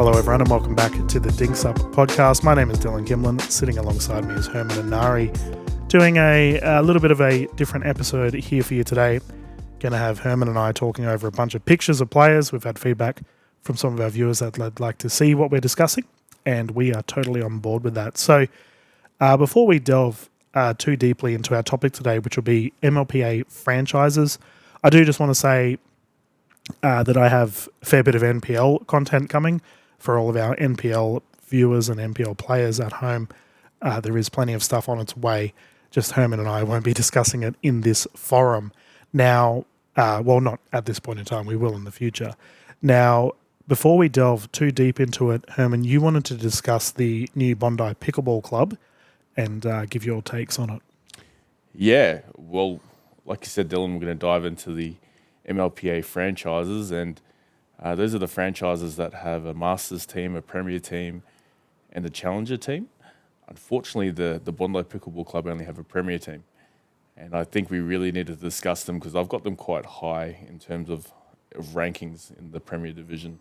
Hello everyone and welcome back to the Dinks Up podcast. My name is Dylan Gimlin. Sitting alongside me is Herman and Nari, doing a little bit of a different episode here for you today. Going to have Herman and I talking over a bunch of pictures of players. We've had feedback from some of our viewers that they'd like to see what we're discussing, and we are totally on board with that. So before we delve too deeply into our topic today, which will be MLPA franchises, I do just want to say that I have a fair bit of NPL content coming for all of our NPL viewers and NPL players at home. There is plenty of stuff on its way. Just Herman and I won't be discussing it in this forum. Now, not at this point in time. We will in the future. Now, before we delve too deep into it, Herman, you wanted to discuss the new Bondi Pickleball Club and give your takes on it. Yeah, well, like you said, Dylan, we're going to dive into the MLPA franchises, and those are the franchises that have a Masters team, a Premier team, and a Challenger team. Unfortunately, the Bondi Pickleball Club only have a Premier team, and I think we really need to discuss them because I've got them quite high in terms of rankings in the Premier division.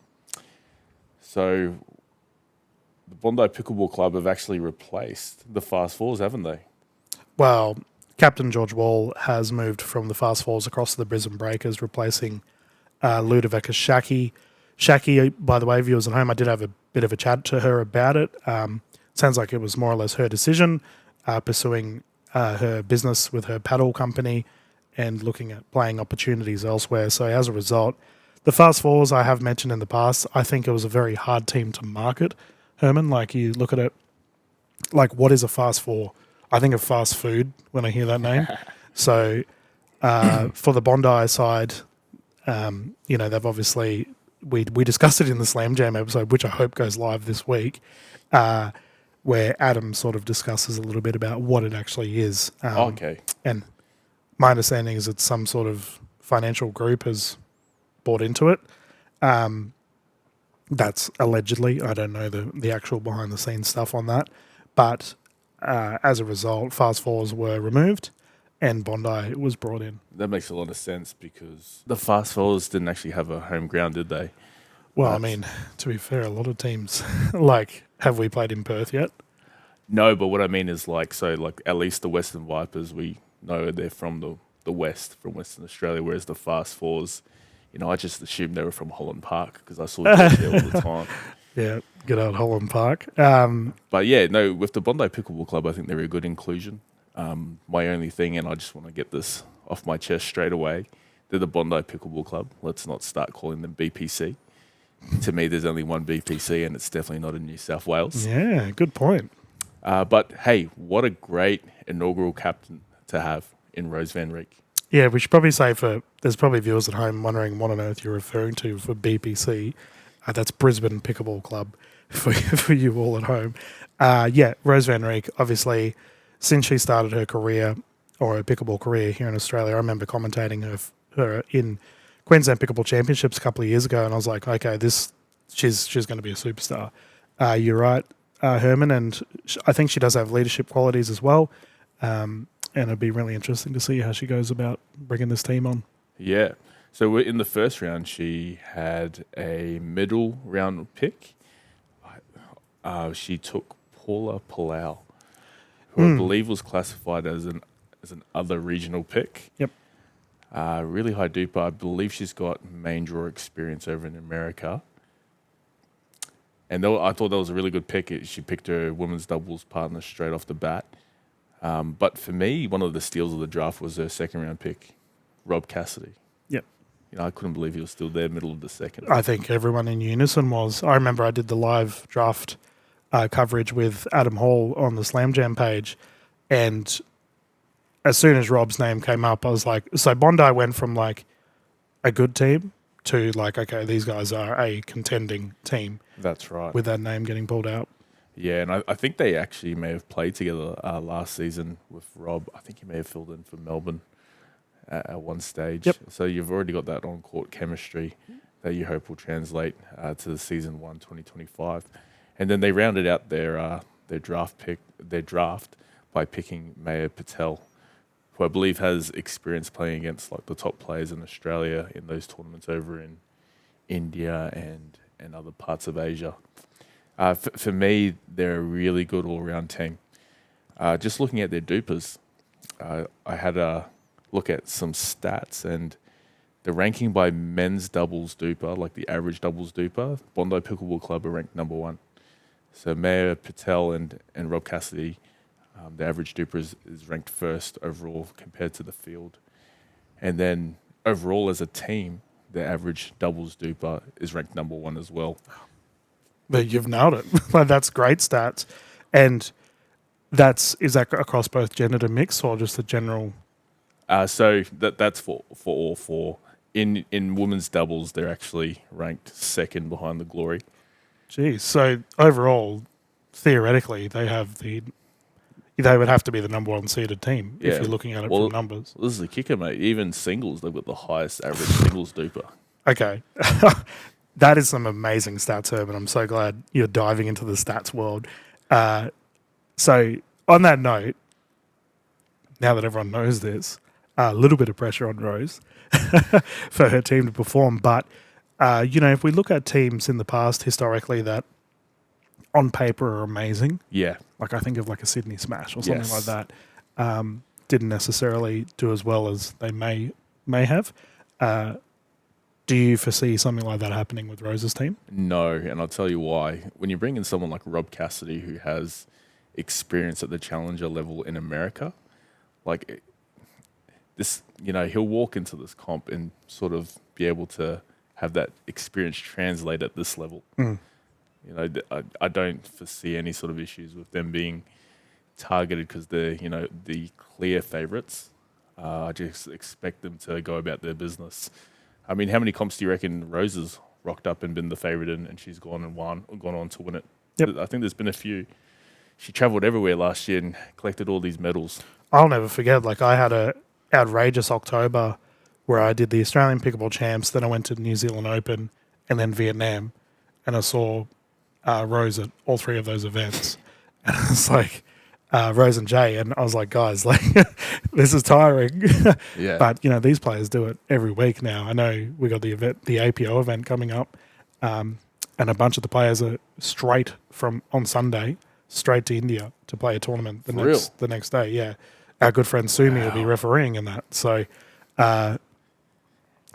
So the Bondi Pickleball Club have actually replaced the Fast Fours, haven't they? Well, Captain George Wall has moved from the Fast Fours across to the Brisbane Breakers, replacing Ludovika Shaki. Shaki, by the way, viewers at home, I did have a bit of a chat to her about it. Sounds like it was more or less her decision, pursuing her business with her paddle company and looking at playing opportunities elsewhere. So as a result, the Fast Fours I have mentioned in the past, I think it was a very hard team to market, Herman. Like, you look at it, like, what is a Fast Four? I think of fast food when I hear that name. So for the Bondi side, they've obviously, we discussed it in the Slam Jam episode, which I hope goes live this week, where Adam sort of discusses a little bit about what it actually is. Okay. And my understanding is it's some sort of financial group has bought into it. That's allegedly. I don't know the actual behind the scenes stuff on that. But as a result, Fast Fours were removed and Bondi was brought in. That makes a lot of sense because the Fast Fours didn't actually have a home ground, did they? Well, I mean, to be fair, a lot of teams, have we played in Perth yet? No, but what I mean is at least the Western Vipers, we know they're from the West, from Western Australia, whereas the Fast Fours, I just assumed they were from Holland Park because I saw them there all the time. Yeah, good old Holland Park. But yeah, no, with the Bondi Pickleball Club, I think they're a good inclusion. My only thing, and I just want to get this off my chest straight away, they're the Bondi Pickleball Club. Let's not start calling them BPC. To me, there's only one BPC, and it's definitely not in New South Wales. Yeah, good point. But hey, what a great inaugural captain to have in Rose Van Rijk. Yeah, we should probably say there's probably viewers at home wondering what on earth you're referring to for BPC. That's Brisbane Pickleball Club for you all at home. Rose Van Rijk, obviously, since she started her career, or her pickleball career here in Australia, I remember commentating her in Queensland Pickleball Championships a couple of years ago, and I was like, okay, she's going to be a superstar. You're right, Herman, and I think she does have leadership qualities as well, and it'd be really interesting to see how she goes about bringing this team on. Yeah. So in the first round, she had a middle round pick. She took Paula Palau, who I believe was classified as an other regional pick. Yep. Really high duper. I believe she's got main draw experience over in America. And I thought that was a really good pick. She picked her women's doubles partner straight off the bat. But for me, one of the steals of the draft was her second round pick, Rob Cassidy. Yep. I couldn't believe he was still there middle of the second. I think everyone in unison was. I remember I did the live draft coverage with Adam Hall on the Slam Jam page, and as soon as Rob's name came up, I was like, so Bondi went from like a good team to like, okay, these guys are a contending team. That's right. With that name getting pulled out. Yeah, and I think they actually may have played together last season with Rob. I think he may have filled in for Melbourne at one stage. Yep. So you've already got that on-court chemistry that you hope will translate to the season 1 2025. And then they rounded out their draft by picking Maya Patel, who I believe has experience playing against like the top players in Australia in those tournaments over in India and and other parts of Asia. For me, they're a really good all-round team. Just looking at their dupers, I had a look at some stats, and the ranking by men's doubles duper, like the average doubles duper, Bondi Pickleball Club are ranked number 1. So Mayor Patel and Rob Cassidy, the average duper is ranked first overall compared to the field. And then overall as a team, the average doubles duper is ranked number 1 as well. But you've nailed it. Like, that's great stats. And is that across both gender and mix, or just the general? So that's for all four. In women's doubles, they're actually ranked second behind the Glory. Geez. So overall, theoretically, they would have to be the number 1 seeded team if you're looking at it from numbers. This is the kicker, mate. Even singles, they've got the highest average singles duper. Okay. That is some amazing stats, Herman. I'm so glad you're diving into the stats world. So on that note, now that everyone knows this, a little bit of pressure on Rose for her team to perform. But, if we look at teams in the past historically that on paper are amazing. Yeah. Like I think of like a Sydney Smash or something like that. Didn't necessarily do as well as they may have. Do you foresee something like that happening with Rose's team? No, and I'll tell you why. When you bring in someone like Rob Cassidy, who has experience at the challenger level in America, like this, he'll walk into this comp and sort of be able to have that experience translate at this level. I don't foresee any sort of issues with them being targeted because they're, the clear favourites. I just expect them to go about their business. I mean, how many comps do you reckon Rose has rocked up and been the favourite in, and she's gone on to win it? Yep. I think there's been a few. She travelled everywhere last year and collected all these medals. I'll never forget, like I had a outrageous October where I did the Australian Pickleball Champs, then I went to the New Zealand Open and then Vietnam, and I saw Rose at all 3 of those events. And it's like Rose and Jay, and I was like, guys, like this is tiring. Yeah. But these players do it every week now. I know we got the APO event coming up, and a bunch of the players are on Sunday straight to India to play a tournament the next day. Yeah, our good friend Sumi will be refereeing in that. So,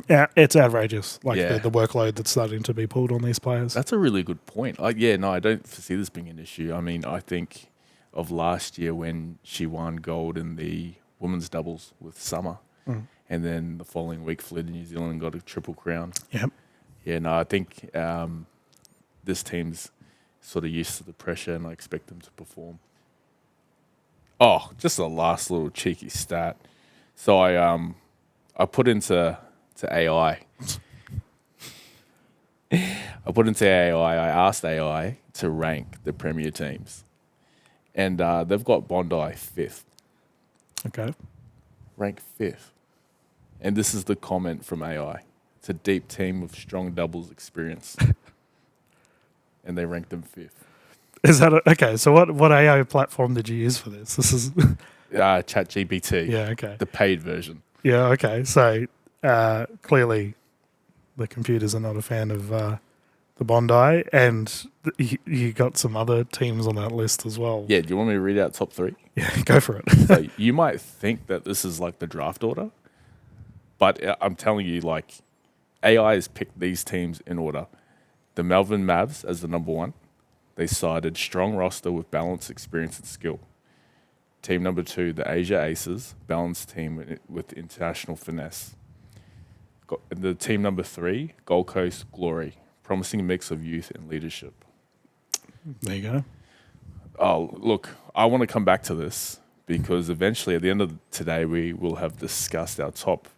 yeah, it's outrageous. Like the workload that's starting to be pulled on these players. That's a really good point. I don't foresee this being an issue. I mean, I think of last year when she won gold in the women's doubles with Summer, and then the following week flew to New Zealand and got a triple crown. Yep. Yeah, no, I think this team's sort of used to the pressure, and I expect them to perform. Oh, just a last little cheeky stat. So I put into AI. I asked AI to rank the Premier teams, and they've got Bondi 5th. Okay. Rank 5th. And this is the comment from AI. It's a deep team with strong doubles experience. And they ranked them 5th. Is that okay? So what AI platform did you use for this? This is ChatGPT. Yeah, okay. The paid version. Yeah, okay. So clearly the computers are not a fan of the Bondi, and you got some other teams on that list as well. Yeah, do you want me to read out top 3? Yeah, go for it. So you might think that this is like the draft order, but I'm telling you, like, AI has picked these teams in order. The Melbourne Mavs as the number 1. They cited strong roster with balanced experience and skill. Team number 2, the Asia Aces, balanced team with international finesse. The team number 3, Gold Coast Glory, promising mix of youth and leadership. There you go. Oh, look, I want to come back to this because eventually at the end of today, we will have discussed our top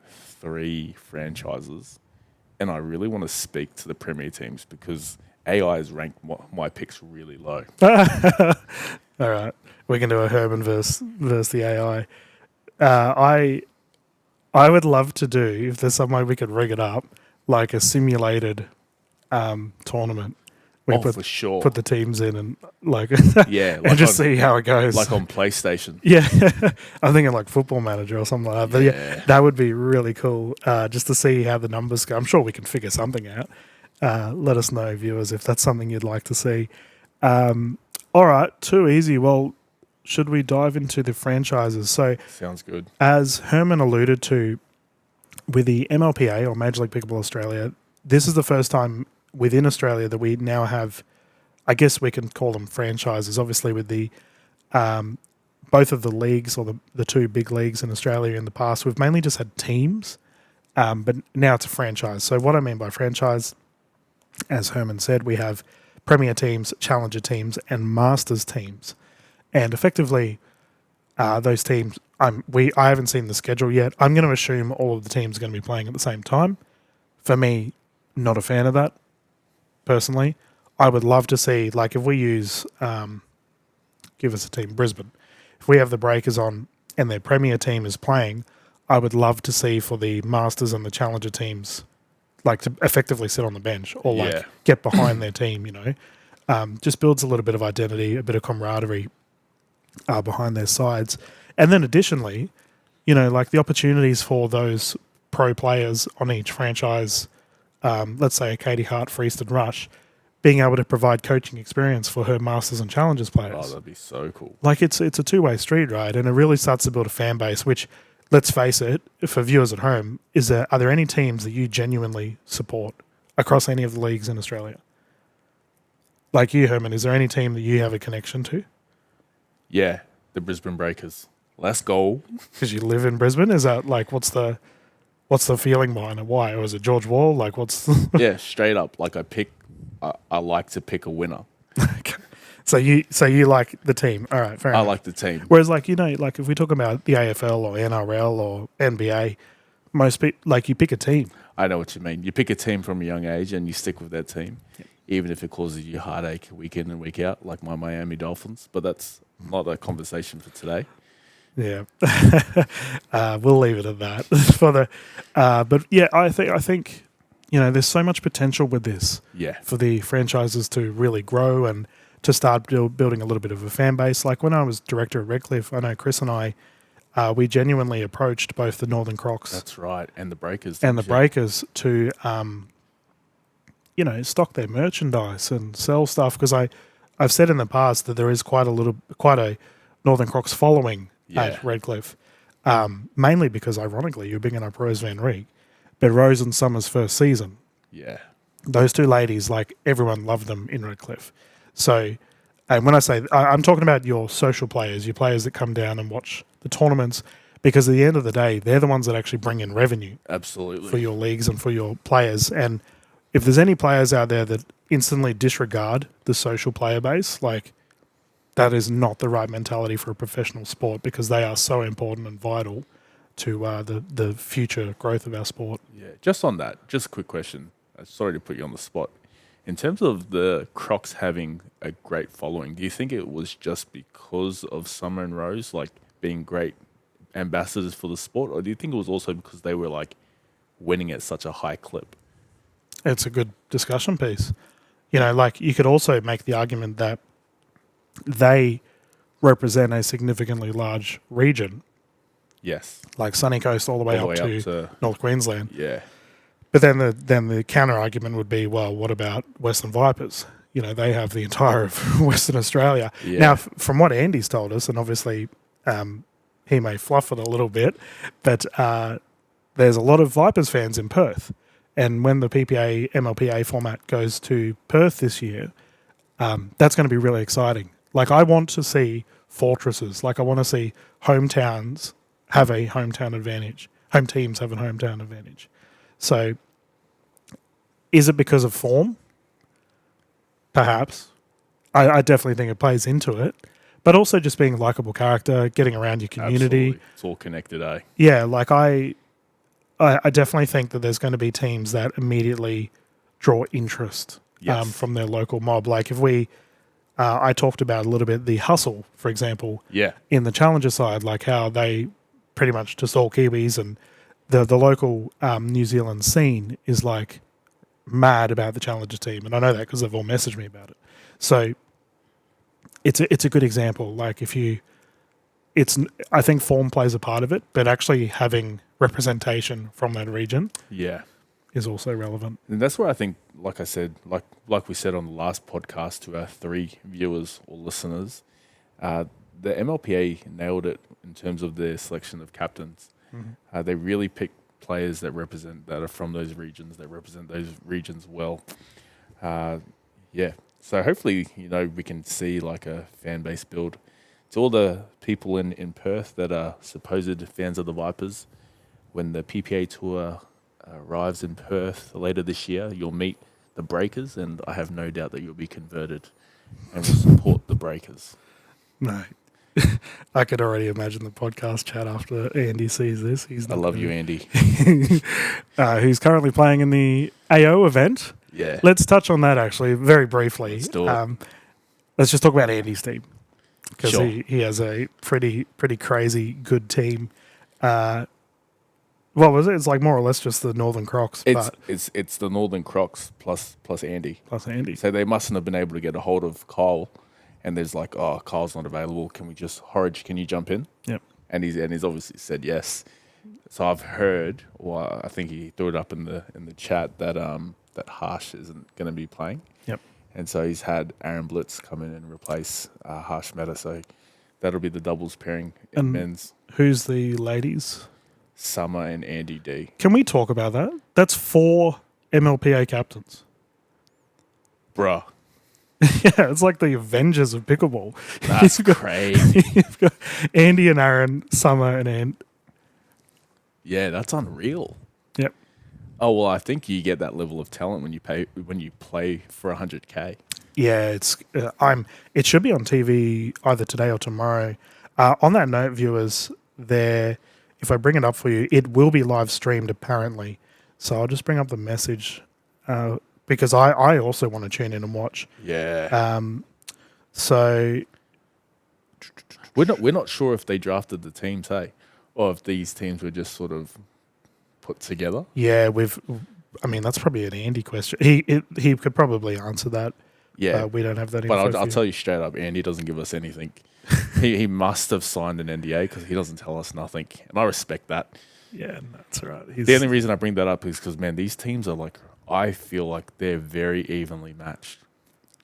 3 franchises. And I really want to speak to the Premier teams because AI has ranked my picks really low. All right. We can do a Herman versus the AI. I would love to do, if there's some way we could rig it up, like a simulated tournament. For sure. Put the teams in and and just see how it goes. Like on PlayStation. Yeah. I'm thinking like Football Manager or something like that. But yeah, that would be really cool just to see how the numbers go. I'm sure we can figure something out. Let us know, viewers, if that's something you'd like to see. All right, too easy. Well, should we dive into the franchises? So, Sounds good. as Herman alluded to, with the MLPA or Major League Pickleball Australia, this is the first time within Australia that we now have, I guess we can call them franchises. Obviously, with the both of the leagues or the two big leagues in Australia in the past, we've mainly just had teams, but now it's a franchise. So what I mean by franchise, as Herman said, we have Premier teams, Challenger teams, and Masters teams. And effectively, those teams, I haven't seen the schedule yet. I'm going to assume all of the teams are going to be playing at the same time. For me, not a fan of that, personally. I would love to see, like, if we use, give us a team, Brisbane. If we have the Breakers on and their Premier team is playing, I would love to see for the Masters and the Challenger teams, like, to effectively sit on the bench or, like, get behind their team, you know. Just builds a little bit of identity, a bit of camaraderie behind their sides. And then additionally, you know, like the opportunities for those pro players on each franchise, let's say a Katie Hart, Freeston Rush, being able to provide coaching experience for her Masters and Challengers players. Oh, that'd be so cool. Like it's a two-way street, right? And it really starts to build a fan base, which, let's face it, for viewers at home, are there any teams that you genuinely support across any of the leagues in Australia? Like you, Herman, is there any team that you have a connection to? Yeah, the Brisbane Breakers. Let's go. Because you live in Brisbane? Is that like, what's the feeling behind it? Why? Or is it George Wall? Like, what's... Yeah, straight up. Like I like to pick a winner. Okay. So you like the team. All right, fair enough. I like the team. Whereas, like, you know, like if we talk about the AFL or NRL or NBA, most people, like, you pick a team. I know what you mean. You pick a team from a young age and you stick with that team, even if it causes you heartache week in and week out, like my Miami Dolphins. But that's not a conversation for today. Yeah, we'll leave it at that. But yeah, I think you know, there's so much potential with this. Yeah. For the franchises to really grow and to start building a little bit of a fan base. Like when I was director at Redcliffe, I know Chris and I, we genuinely approached both the Northern Crocs. That's right, and the Breakers. Breakers to, you know, stock their merchandise and sell stuff. Because I've said in the past that there is quite a Northern Crocs following at Redcliffe, mainly because, ironically, you're bigging up Rose Van Reek, but Rose and Summer's first season. Yeah. Those two ladies, like, everyone loved them in Redcliffe. So, and when I say, I'm talking about your social players, your players that come down and watch the tournaments, because at the end of the day, they're the ones that actually bring in revenue. Absolutely. For your leagues and for your players. And if there's any players out there that instantly disregard the social player base, like, that is not the right mentality for a professional sport, because they are so important and vital to the future growth of our sport. Yeah, just on that, just a quick question. Sorry to put you on the spot. In terms of the Crocs having a great following, do you think it was just because of Summer and Rose, like, being great ambassadors for the sport, or do you think it was also because they were, like, winning at such a high clip? It's a good discussion piece. You know, like, you could also make the argument that they represent a significantly large region. Yes. Like Sunny Coast all the way up to North Queensland. Yeah. But then the counter argument would be, well, what about Western Vipers? You know, they have the entire of Western Australia. Yeah. Now, from what Andy's told us, and obviously he may fluff it a little bit, but there's a lot of Vipers fans in Perth. And when the PPA MLPA format goes to Perth this year, that's going to be really exciting. Like, I want to see fortresses. Like, I want to see hometowns have a hometown advantage. Home teams have a hometown advantage. So, is it because of form? Perhaps. I definitely think it plays into it. But also just being a likable character, getting around your community. Absolutely. It's all connected, eh? Yeah, like I definitely think that there's going to be teams that immediately draw interest from their local mob. Like if I talked about a little bit the hustle, for example, in the Challenger side, like how they pretty much just all Kiwis, and the local New Zealand scene is like mad about the Challenger team. And I know that because they've all messaged me about it. So it's a good example. Like I think form plays a part of it, but actually having representation from that region is also relevant. And that's where I think, like I said, like we said on the last podcast to our 3 viewers or listeners, the MLPA nailed it in terms of their selection of captains. They really picked players that are from those regions, that represent those regions well. So hopefully, we can see like a fan base build. To all the people in Perth that are supposed fans of the Vipers, when the PPA tour arrives in Perth later this year, you'll meet the Breakers, and I have no doubt that you'll be converted and will support the Breakers. No. I could already imagine the podcast chat after Andy sees this. I love you, Andy. Who's currently playing in the AO event. Yeah. Let's touch on that actually very briefly. Let's do it. Let's just talk about Andy's team because Sure. he has a pretty crazy good team. What was it? It's like more or less just the Northern Crocs. It's the Northern Crocs plus Andy. Plus Andy. So they mustn't have been able to get a hold of Kyle. And there's like, oh, Kyle's not available. Can we just, Horridge, can you jump in? Yep. And he's obviously said yes. So I've heard, or I think he threw it up in the chat that that Harsh isn't going to be playing. Yep. And so he's had Aaron Blitz come in and replace Harsh Meta. So that'll be the doubles pairing in men's. Who's the ladies? Summer and Andy D. Can we talk about that? That's 4 MLPA captains. Bruh. Yeah, it's like the Avengers of pickleball. That's crazy. You've got Andy and Aaron, Summer and Ant. Yeah, that's unreal. Yep. Oh well, I think you get that level of talent when you play for 100K. Yeah, it's it should be on TV either today or tomorrow. On that note, viewers, if I bring it up for you, it will be live streamed apparently. So I'll just bring up the message. Because I also want to tune in and watch. Yeah. So we're not sure if they drafted the teams, hey, or if these teams were just sort of put together. Yeah, that's probably an Andy question. He could probably answer that. Yeah, we don't have that info. But I'll tell you straight up, Andy doesn't give us anything. he must have signed an NDA because he doesn't tell us nothing, and I respect that. Yeah, that's right. The only reason I bring that up is because, man, these teams are like, I feel like they're very evenly matched,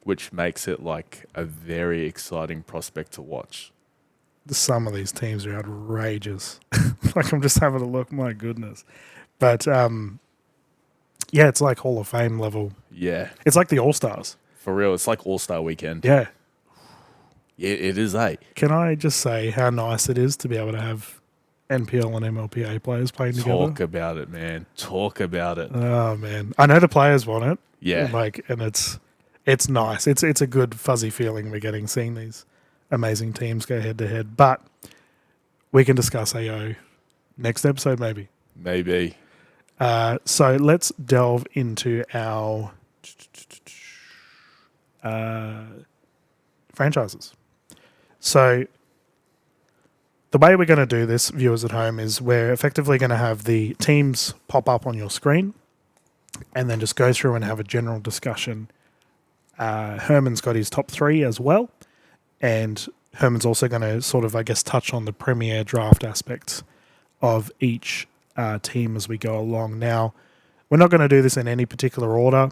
which makes it like a very exciting prospect to watch. Some of these teams are outrageous. Like I'm just having a look. My goodness. But yeah, it's like Hall of Fame level. Yeah. It's like the All-Stars. For real. It's like All-Star weekend. Yeah. Yeah, it is, eh? Can I just say how nice it is to be able to have NPL and MLPA players playing together? Talk about it, man. Talk about it. Oh man, I know the players want it. Yeah, and it's nice. It's a good fuzzy feeling we're getting seeing these amazing teams go head to head. But we can discuss AO next episode, maybe. Maybe. So let's delve into our franchises. So the way we're going to do this, viewers at home, is we're effectively going to have the teams pop up on your screen and then just go through and have a general discussion. Herman's got his top 3 as well. And Herman's also going to sort of, I guess, touch on the premier draft aspects of each team as we go along. Now, we're not going to do this in any particular order.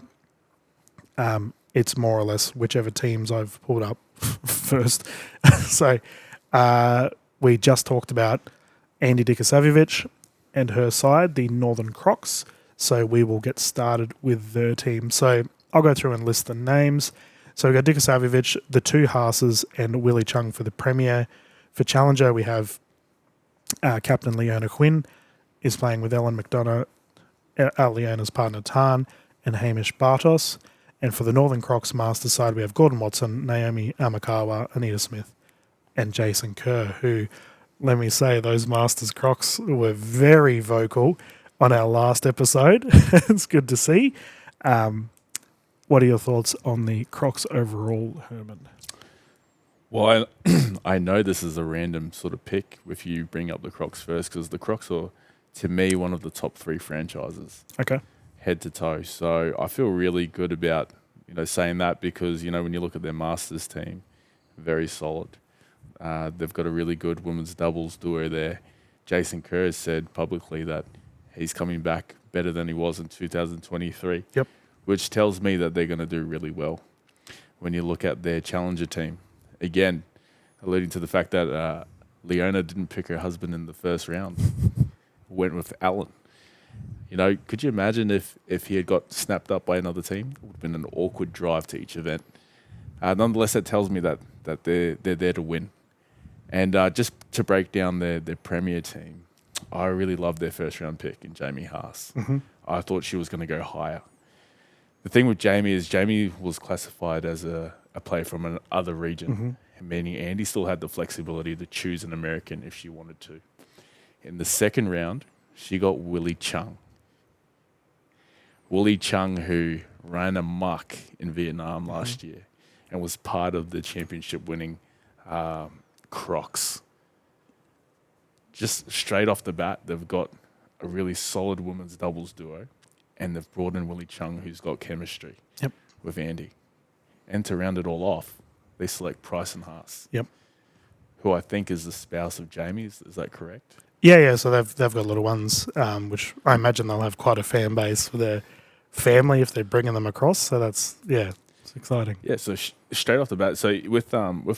It's more or less whichever teams I've pulled up first. So we just talked about Andy Dikasavjevic and her side, the Northern Crocs. So we will get started with their team. So I'll go through and list the names. So we've got Dikasavjevic, the 2 Haas's, and Willie Chung for the Premier. For Challenger, we have Captain Leona Quinn is playing with Ellen McDonough, Leona's partner Tan, and Hamish Bartos. And for the Northern Crocs Masters side, we have Gordon Watson, Naomi Amakawa, Anita Smith, and Jason Kerr, who, let me say, those Masters Crocs were very vocal on our last episode. It's good to see. What are your thoughts on the Crocs overall, Herman? Well, I know this is a random sort of pick if you bring up the Crocs first, because the Crocs are, to me, one of the top 3 franchises. Okay. Head to toe. So I feel really good about, saying that because, when you look at their Masters team, very solid. They've got a really good women's doubles duo there. Jason Kerr has said publicly that he's coming back better than he was in 2023. Yep. Which tells me that they're going to do really well. When you look at their challenger team, again, alluding to the fact that Leona didn't pick her husband in the first round, went with Alan. You know, could you imagine if he had got snapped up by another team? It would have been an awkward drive to each event. Nonetheless, that tells me that they're there to win. And just to break down their premier team, I really loved their first round pick in Jamie Haas. Mm-hmm. I thought she was going to go higher. The thing with Jamie is Jamie was classified as a player from another region, meaning Andy still had the flexibility to choose an American if she wanted to. In the second round, she got Willie Chung. Willie Chung, who ran amok in Vietnam last year and was part of the championship-winning Crocs. Just straight off the bat, they've got a really solid women's doubles duo, and they've brought in Willie Chung, who's got chemistry with Andy. And to round it all off, they select Price and Haas, who I think is the spouse of Jamie. Is that correct? Yeah. So they've got little ones, which I imagine they'll have quite a fan base for their family if they're bringing them across. So that's it's exciting. Yeah. So straight off the bat, so with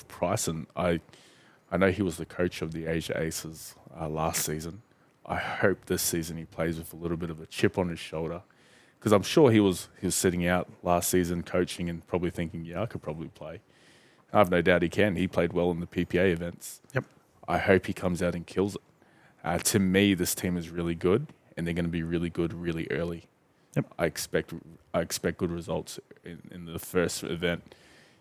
Bryson, I know he was the coach of the Asia Aces last season. I hope this season he plays with a little bit of a chip on his shoulder, because I'm sure he was sitting out last season coaching and probably thinking, I could probably play. I have no doubt he can. He played well in the PPA events. Yep. I hope he comes out and kills it. To me, this team is really good, and they're going to be really good really early. Yep. I expect good results in the first event.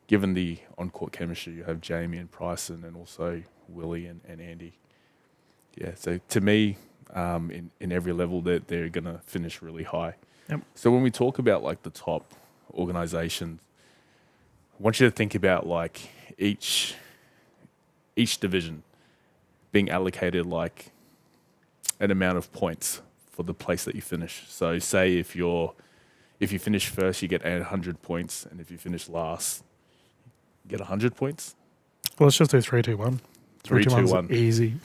Given the on-court chemistry, you have Jamie and Bryson, and also Willie and Andy. Yeah, so to me, in every level, they're going to finish really high. Yep. So when we talk about like the top organizations, I want you to think about like each division being allocated like an amount of points for the place that you finish. So say if you finish first, you get 800 points, and if you finish last, you get 100 points. Well, let's just do 3, 2, 1. 3, 2, 1. Easy.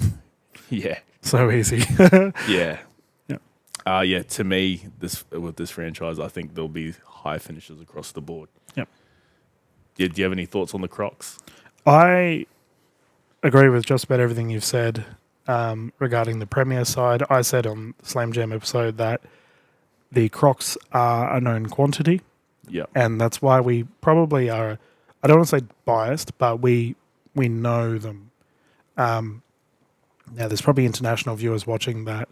Yeah. So easy. Yeah. Yeah. To me, with this franchise, I think there'll be high finishes across the board. Yep. Do you have any thoughts on the Crocs? I agree with just about everything you've said regarding the Premier side. I said on the Slam Jam episode that the Crocs are a known quantity. Yeah. And that's why we probably are, I don't want to say biased, but we know them. Now, there's probably international viewers watching that,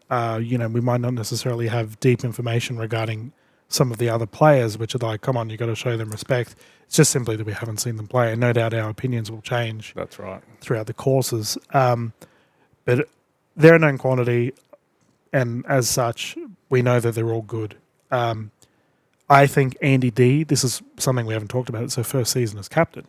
we might not necessarily have deep information regarding some of the other players, which are like, come on, you got to show them respect. It's just simply that we haven't seen them play, and no doubt our opinions will change. That's right. Throughout the courses. But they're a known quantity, and as such, we know that they're all good. I think Andy D, this is something we haven't talked about, it's her first season as captain.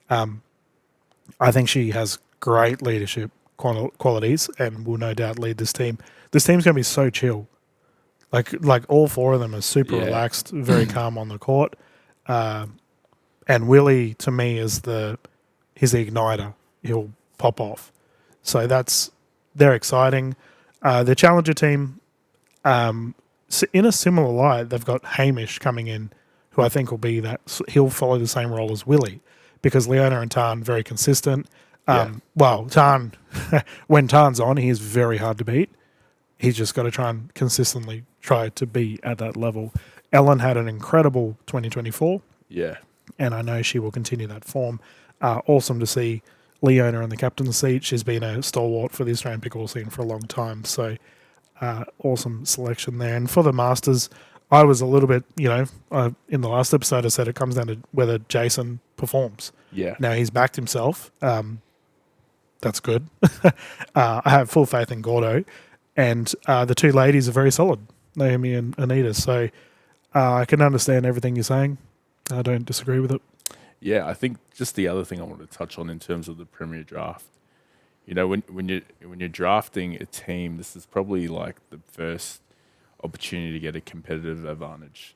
I think she has great leadership qualities and will no doubt lead this team. This team's going to be so chill. Like all four of them are super relaxed, very calm on the court. And Willie, to me, he's the igniter. He'll pop off. So they're exciting. The challenger team, in a similar light, they've got Hamish coming in, who I think will be that. He'll follow the same role as Willie, because Leona and Tan very consistent. Well, Tan, when Tan's on, he is very hard to beat. He's just got to consistently try to be at that level. Ellen had an incredible 2024. Yeah. And I know she will continue that form. Awesome to see Leona in the captain's seat. She's been a stalwart for the Australian pickleball scene for a long time. So awesome selection there. And for the Masters, I was a little bit, in the last episode I said it comes down to whether Jason performs. Yeah. Now he's backed himself. That's good. I have full faith in Gordo. And the two ladies are very solid, Naomi and Anita. So I can understand everything you're saying. I don't disagree with it. Yeah, I think just the other thing I want to touch on in terms of the Premier draft, when you're drafting a team, this is probably like the first opportunity to get a competitive advantage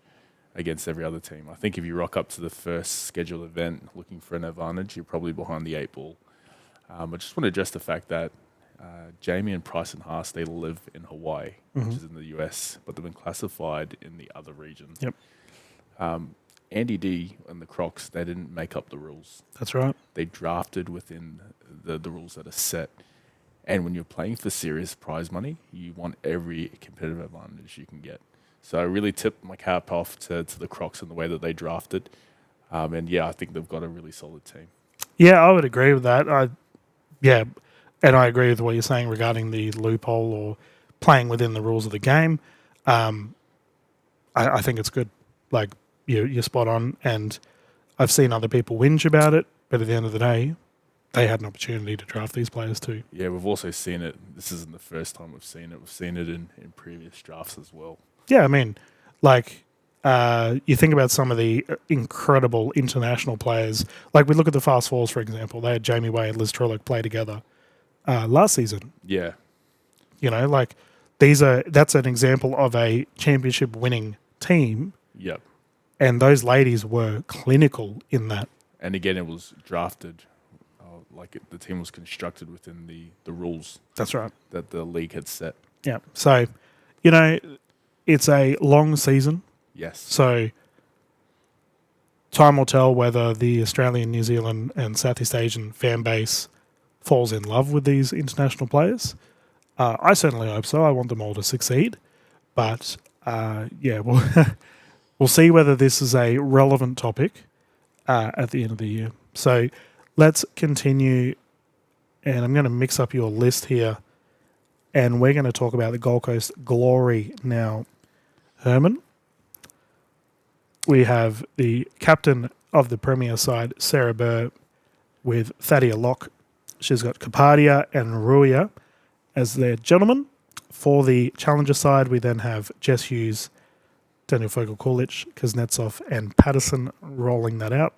against every other team. I think if you rock up to the first scheduled event looking for an advantage, you're probably behind the eight ball. I just want to address the fact that Jamie and Price and Haas, they live in Hawaii, Mm-hmm. which is in the US, but they've been classified in the other regions. Yep. Andy D and the Crocs, they didn't make up the rules. That's right. They drafted within the rules that are set. And when you're playing for serious prize money, you want every competitive advantage you can get. So I really tip my cap off to the Crocs in the way that they drafted. And yeah, I think they've got a really solid team. Yeah, I would agree with that. And I agree with what you're saying regarding the loophole or playing within the rules of the game. I think it's good. Like, you're spot on. And I've seen other people whinge about it, but at the end of the day, they had an opportunity to draft these players too. Yeah, we've also seen it. This isn't the first time we've seen it. We've seen it in previous drafts as well. Yeah, I mean, like, you think about some of the incredible international players. Like, we look at the Fast Falls, for example. They had Jamie Way and Liz Trellick play together last season. Yeah. You know, like, that's an example of a championship winning team. Yep. And those ladies were clinical in that. And again, it was drafted, the team was constructed within the rules. That's right. That the league had set. Yeah. So, you know, it's a long season. Yes. So, time will tell whether the Australian, New Zealand, and Southeast Asian fan base falls in love with these international players. I certainly hope so. I want them all to succeed. But, we'll see whether this is a relevant topic at the end of the year. So, let's continue. And I'm going to mix up your list here. And we're going to talk about the Gold Coast Glory now. Herman, we have the captain of the Premier side, Sarah Burr, with Thadia Locke. She's got Kapadia and Ruya as their gentlemen. For the Challenger side, we then have Jess Hughes, Daniel Fogel-Kulich, Kuznetsov, and Patterson rolling that out.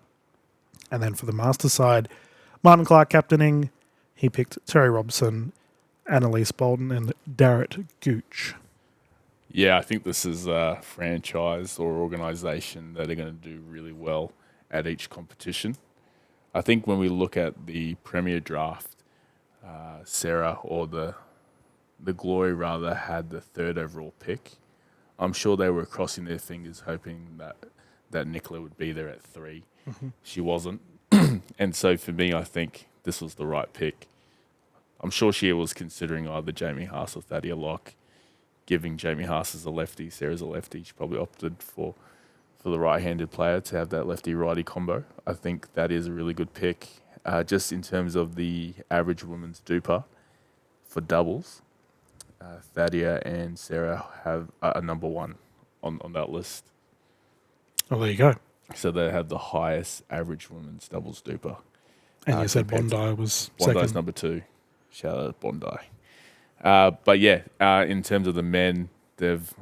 And then for the Master side, Martin Clark captaining. He picked Terry Robson, Annalise Bolden, and Darrett Gooch. Yeah, I think this is a franchise or organisation that are going to do really well at each competition. I think when we look at the Premier draft, Sarah, or the Glory rather, had the third overall pick. I'm sure they were crossing their fingers hoping that Nicola would be there at 3. Mm-hmm. She wasn't. And so for me, I think this was the right pick. I'm sure she was considering either Jamie Haas or Thadia Locke. Giving Jamie Haas as a lefty, Sarah's a lefty. She probably opted for the right-handed player to have that lefty-righty combo. I think that is a really good pick. Just in terms of the average women's duper for doubles, Thadia and Sarah have a number one on that list. Oh, there you go. So they have the highest average women's doubles duper. And you said Bondi was Bondi's second. number 2. Shout out Bondi. But yeah, in terms of the men, they've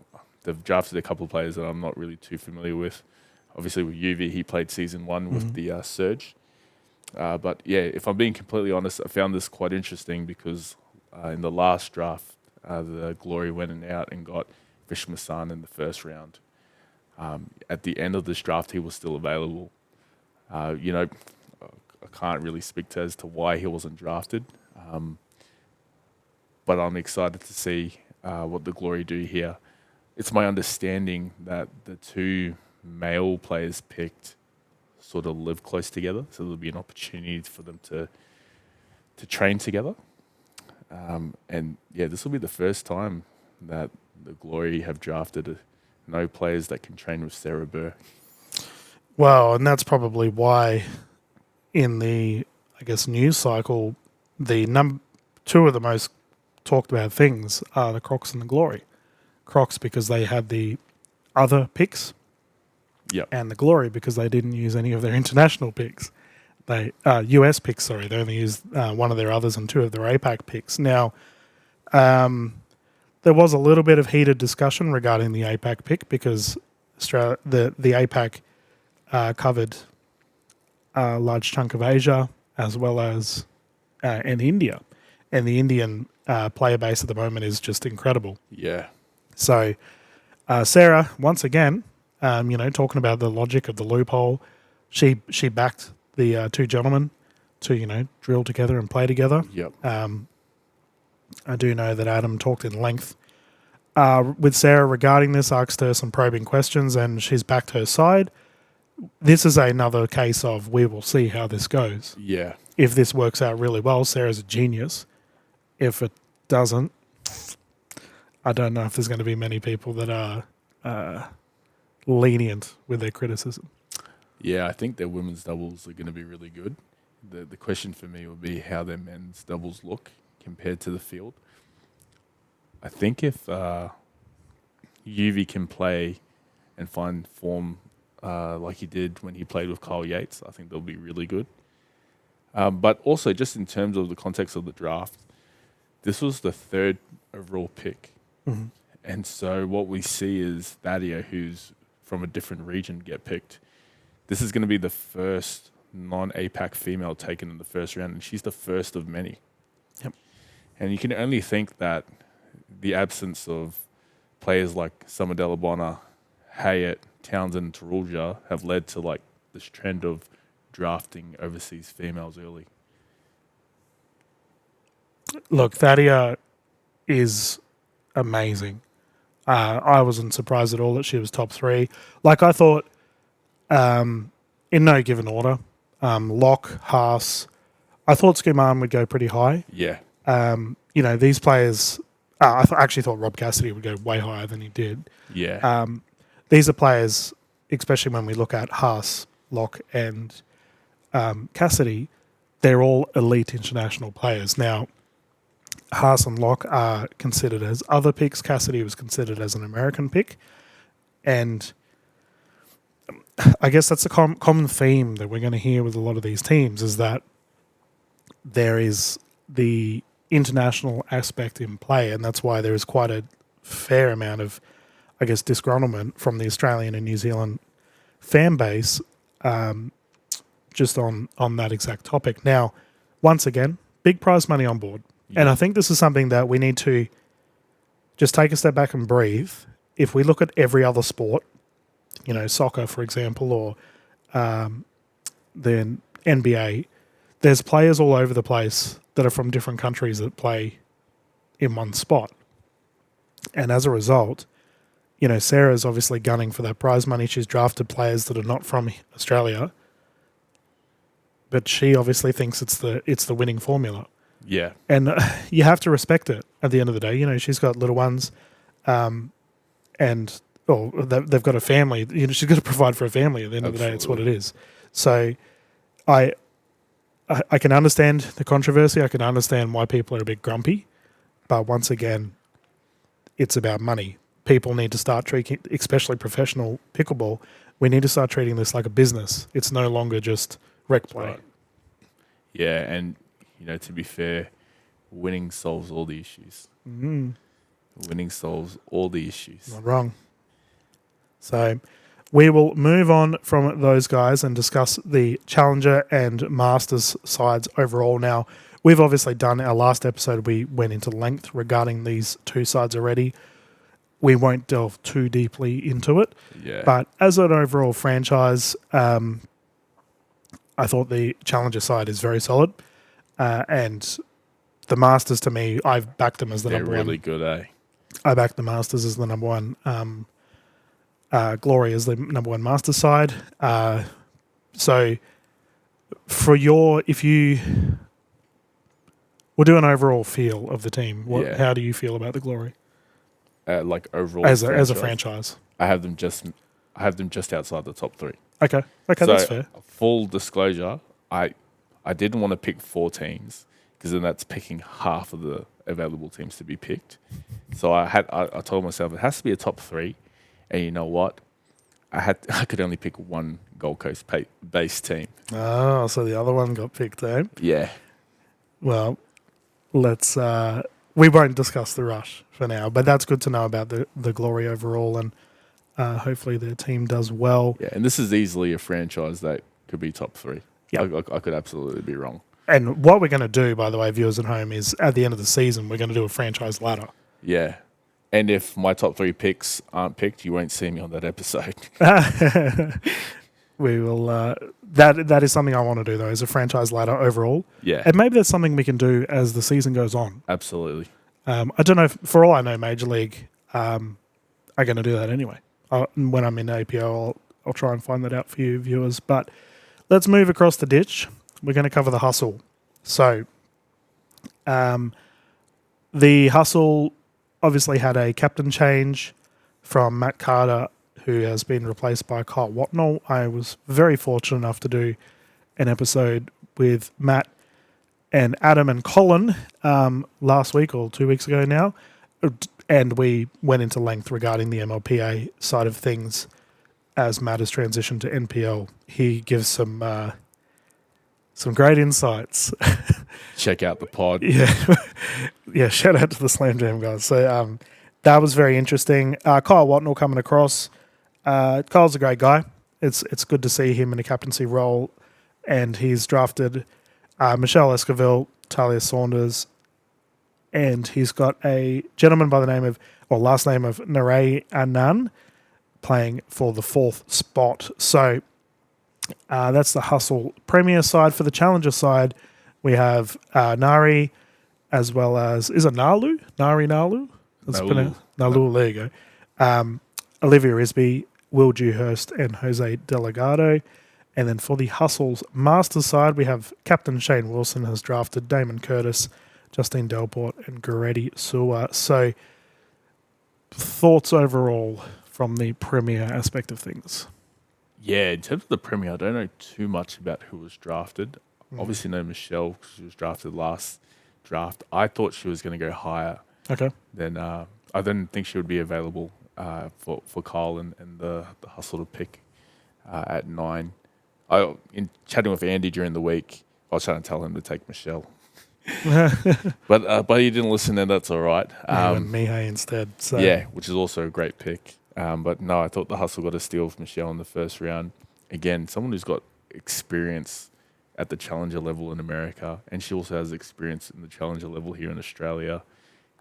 drafted a couple of players that I'm not really too familiar with. Obviously with UV, he played season 1 with the Surge. But yeah, if I'm being completely honest, I found this quite interesting because in the last draft, the Glory went out and got Vishmasan in the first round. At the end of this draft, he was still available. I can't really speak as to why he wasn't drafted. But I'm excited to see what the Glory do here. It's my understanding that the 2 male players picked sort of live close together, so there'll be an opportunity for them to train together. And yeah, this will be the first time that the Glory have drafted no players that can train with Sarah Burr. Well, and that's probably why in the, news cycle, the 2 of the most talked about things are the Crocs and the Glory. Crocs because they had the other picks. Yep. And the Glory because they didn't use any of their international picks. They US picks, sorry. They only used one of their others and 2 of their APAC picks. Now, there was a little bit of heated discussion regarding the APAC pick because the APAC covered a large chunk of Asia as well as and India. And the Indian player base at the moment is just incredible. Yeah. So, Sarah, once again, talking about the logic of the loophole, she backed the 2 gentlemen to, drill together and play together. Yep. I do know that Adam talked in length with Sarah regarding this, asked her some probing questions, and she's backed her side. This is another case of we will see how this goes. Yeah. If this works out really well, Sarah's a genius. If it doesn't, I don't know if there's going to be many people that are lenient with their criticism. Yeah, I think their women's doubles are going to be really good. The question for me would be how their men's doubles look compared to the field. I think if Yuvi can play and find form like he did when he played with Kyle Yates, I think they'll be really good. But also, just in terms of the context of the draft, this was the 3rd overall pick. Mm-hmm. And so what we see is Thadia, who's from a different region, get picked. This is going to be the first non-APAC female taken in the first round, and she's the first of many. Yep. And you can only think that the absence of players like Summer Delabona, Hayat, Townsend, and Tarulja have led to like this trend of drafting overseas females early. Look, Thadia is amazing. I wasn't surprised at all that she was top 3. Like I thought, in no given order, Locke, Haas, I thought Skuman would go pretty high. Yeah. These players, actually thought Rob Cassidy would go way higher than he did. Yeah. These are players, especially when we look at Haas, Locke, and Cassidy, they're all elite international players. Now, Haas and Locke are considered as other picks. Cassidy was considered as an American pick. And I guess that's a common theme that we're going to hear with a lot of these teams is that there is the international aspect in play, and that's why there is quite a fair amount of, I guess, disgruntlement from the Australian and New Zealand fan base just on that exact topic. Now, once again, big prize money on board. Yeah. And I think this is something that we need to just take a step back and breathe. If we look at every other sport, soccer, for example, or the NBA, there's players all over the place that are from different countries that play in one spot. And as a result, Sarah's obviously gunning for that prize money. She's drafted players that are not from Australia, but she obviously thinks it's the winning formula. Yeah. And you have to respect it at the end of the day. She's got little ones, and they've got a family. She's got to provide for a family at the end of the day. It's what it is. So I can understand the controversy. I can understand why people are a bit grumpy. But once again, it's about money. People need to start treating, especially professional pickleball, we need to start treating this like a business. It's no longer just rec play. Right. Yeah, and, to be fair, winning solves all the issues. Mm-hmm. Winning solves all the issues. Not wrong. So we will move on from those guys and discuss the Challenger and Masters sides overall. Now, we've obviously done our last episode. We went into length regarding these two sides already. We won't delve too deeply into it. Yeah. But as an overall franchise, I thought the Challenger side is very solid. And the Masters, to me, I've backed them as the number one. They're really good, eh? I backed the Masters as the number one. Glory is the number one Masters side. So for we'll do an overall feel of the team. How do you feel about the Glory? Like overall as a franchise. I have them just outside the top 3. Okay, so, that's fair. Full disclosure, I didn't want to pick 4 teams because then that's picking half of the available teams to be picked. So I told myself it has to be a top 3, and you know what? I could only pick one Gold Coast based team. Oh, so the other one got picked, eh? Yeah. Well, let's. We won't discuss the Rush for now, but that's good to know about the Glory overall, and hopefully their team does well. Yeah, and this is easily a franchise that could be top 3. Yeah, I could absolutely be wrong. And what we're going to do, by the way, viewers at home, is at the end of the season, we're going to do a franchise ladder. Yeah. And if my top 3 picks aren't picked, you won't see me on that episode. We will. That is something I want to do though, as a franchise ladder overall. Yeah, And maybe that's something we can do as the season goes on. absolutely. I don't know. For all I know, Major League are going to do that anyway. When I'm in APO, I'll try and find that out for you viewers. But let's move across the ditch. We're going to cover the hustle. So, the hustle obviously had a captain change from Matt Carter, who has been replaced by Kyle Watnell. I was very fortunate enough to do an episode with Matt and Adam and Colin last week or 2 weeks ago now, and we went into length regarding the MLPA side of things as Matt has transitioned to NPL. He gives some great insights. Check out the pod. Yeah. Shout out to the Slam Jam guys. So that was very interesting. Kyle Watnell coming across. Kyle's a great guy. It's good to see him in a captaincy role, and he's drafted Michelle Esquivel, Talia Saunders, and he's got a gentleman by the name of, or last name of, Naray Annan playing for the 4th spot. So that's the Hustle Premier side. For the Challenger side, we have Nari, as well as, is it Nalu? Nari Nalu? Nalu, there you go. Olivia Risby, Will Dewhurst, and Jose Delegado. And then for the Hustles Masters side, we have Captain Shane Wilson has drafted Damon Curtis, Justine Delport, and Goretti Suwa. So, thoughts overall from the Premier aspect of things? Yeah, in terms of the Premier, I don't know too much about who was drafted. Obviously know Michelle because she was drafted last draft. I thought she was going to go higher. Okay. Then I didn't think she would be available for Kyle and the Hustle to pick at 9. In chatting with Andy during the week, I was trying to tell him to take Michelle. but he didn't listen, and that's all right. And Mihai instead. So. Yeah, which is also a great pick. But no, I thought the Hustle got a steal with Michelle in the first round. Again, someone who's got experience at the challenger level in America, and she also has experience in the challenger level here in Australia.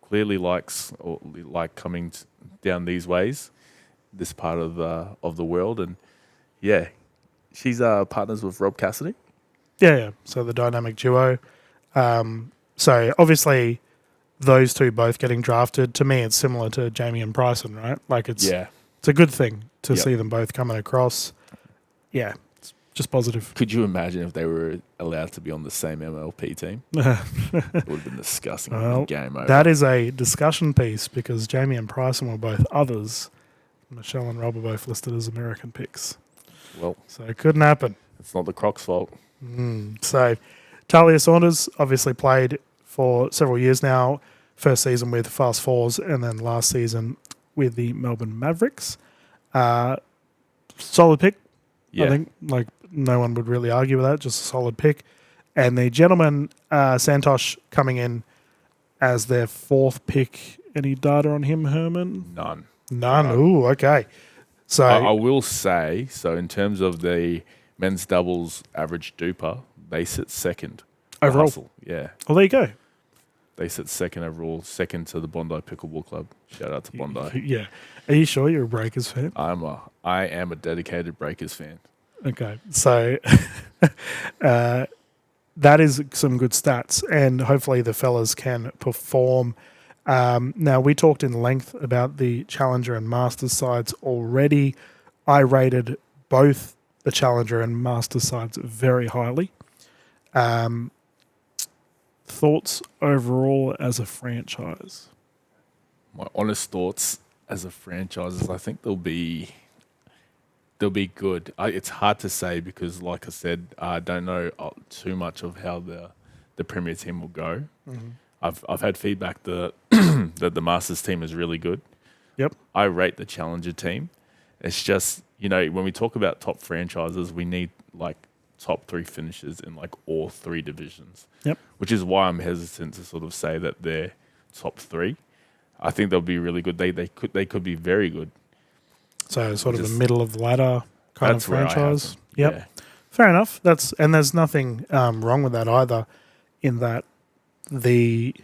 Clearly likes or like coming down these ways, this part of the world, and yeah, she's partners with Rob Cassidy. Yeah. So the dynamic duo. So obviously, those two both getting drafted, to me, it's similar to Jamie and Bryson, right? Like it's a good thing to see them both coming across. Yeah, it's just positive. Could you imagine if they were allowed to be on the same MLP team? It would have been disgusting. Well, game over. That is a discussion piece because Jamie and Bryson were both others. Michelle and Rob are both listed as American picks. Well, so it couldn't happen. It's not the Crocs' fault. So Talia Saunders obviously played for several years now. First season with Fast Fours and then last season with the Melbourne Mavericks. Solid pick. I think like no one would really argue with that. Just a solid pick. And the gentleman, Santosh, coming in as their 4th pick. Any data on him, Herman? None. Ooh, okay. So I will say, so in terms of the men's doubles average duper, they sit second. Overall? Hustle. Yeah. Oh, there you go. They sit second overall, second to the Bondi Pickleball Club. Shout out to Bondi. Yeah. Are you sure you're a Breakers fan? I am a dedicated Breakers fan. Okay. So that is some good stats, and hopefully the fellas can perform. Now, we talked in length about the Challenger and Masters sides already. I rated both the Challenger and Masters sides very highly. Thoughts overall as a franchise? My honest thoughts as a franchise is I think they'll be good. It's hard to say because, like I said, I don't know too much of how the Premier team will go. Mm-hmm. I've had feedback that the Masters team is really good. Yep. I rate the Challenger team. It's just, when we talk about top franchises, we need like top 3 finishes in like all 3 divisions. Yep. Which is why I'm hesitant to sort of say that they're top 3. I think they'll be really good. They could be very good. So sort of a middle of the ladder kind of franchise. Yep. Yeah. Fair enough. And there's nothing wrong with that either, in that the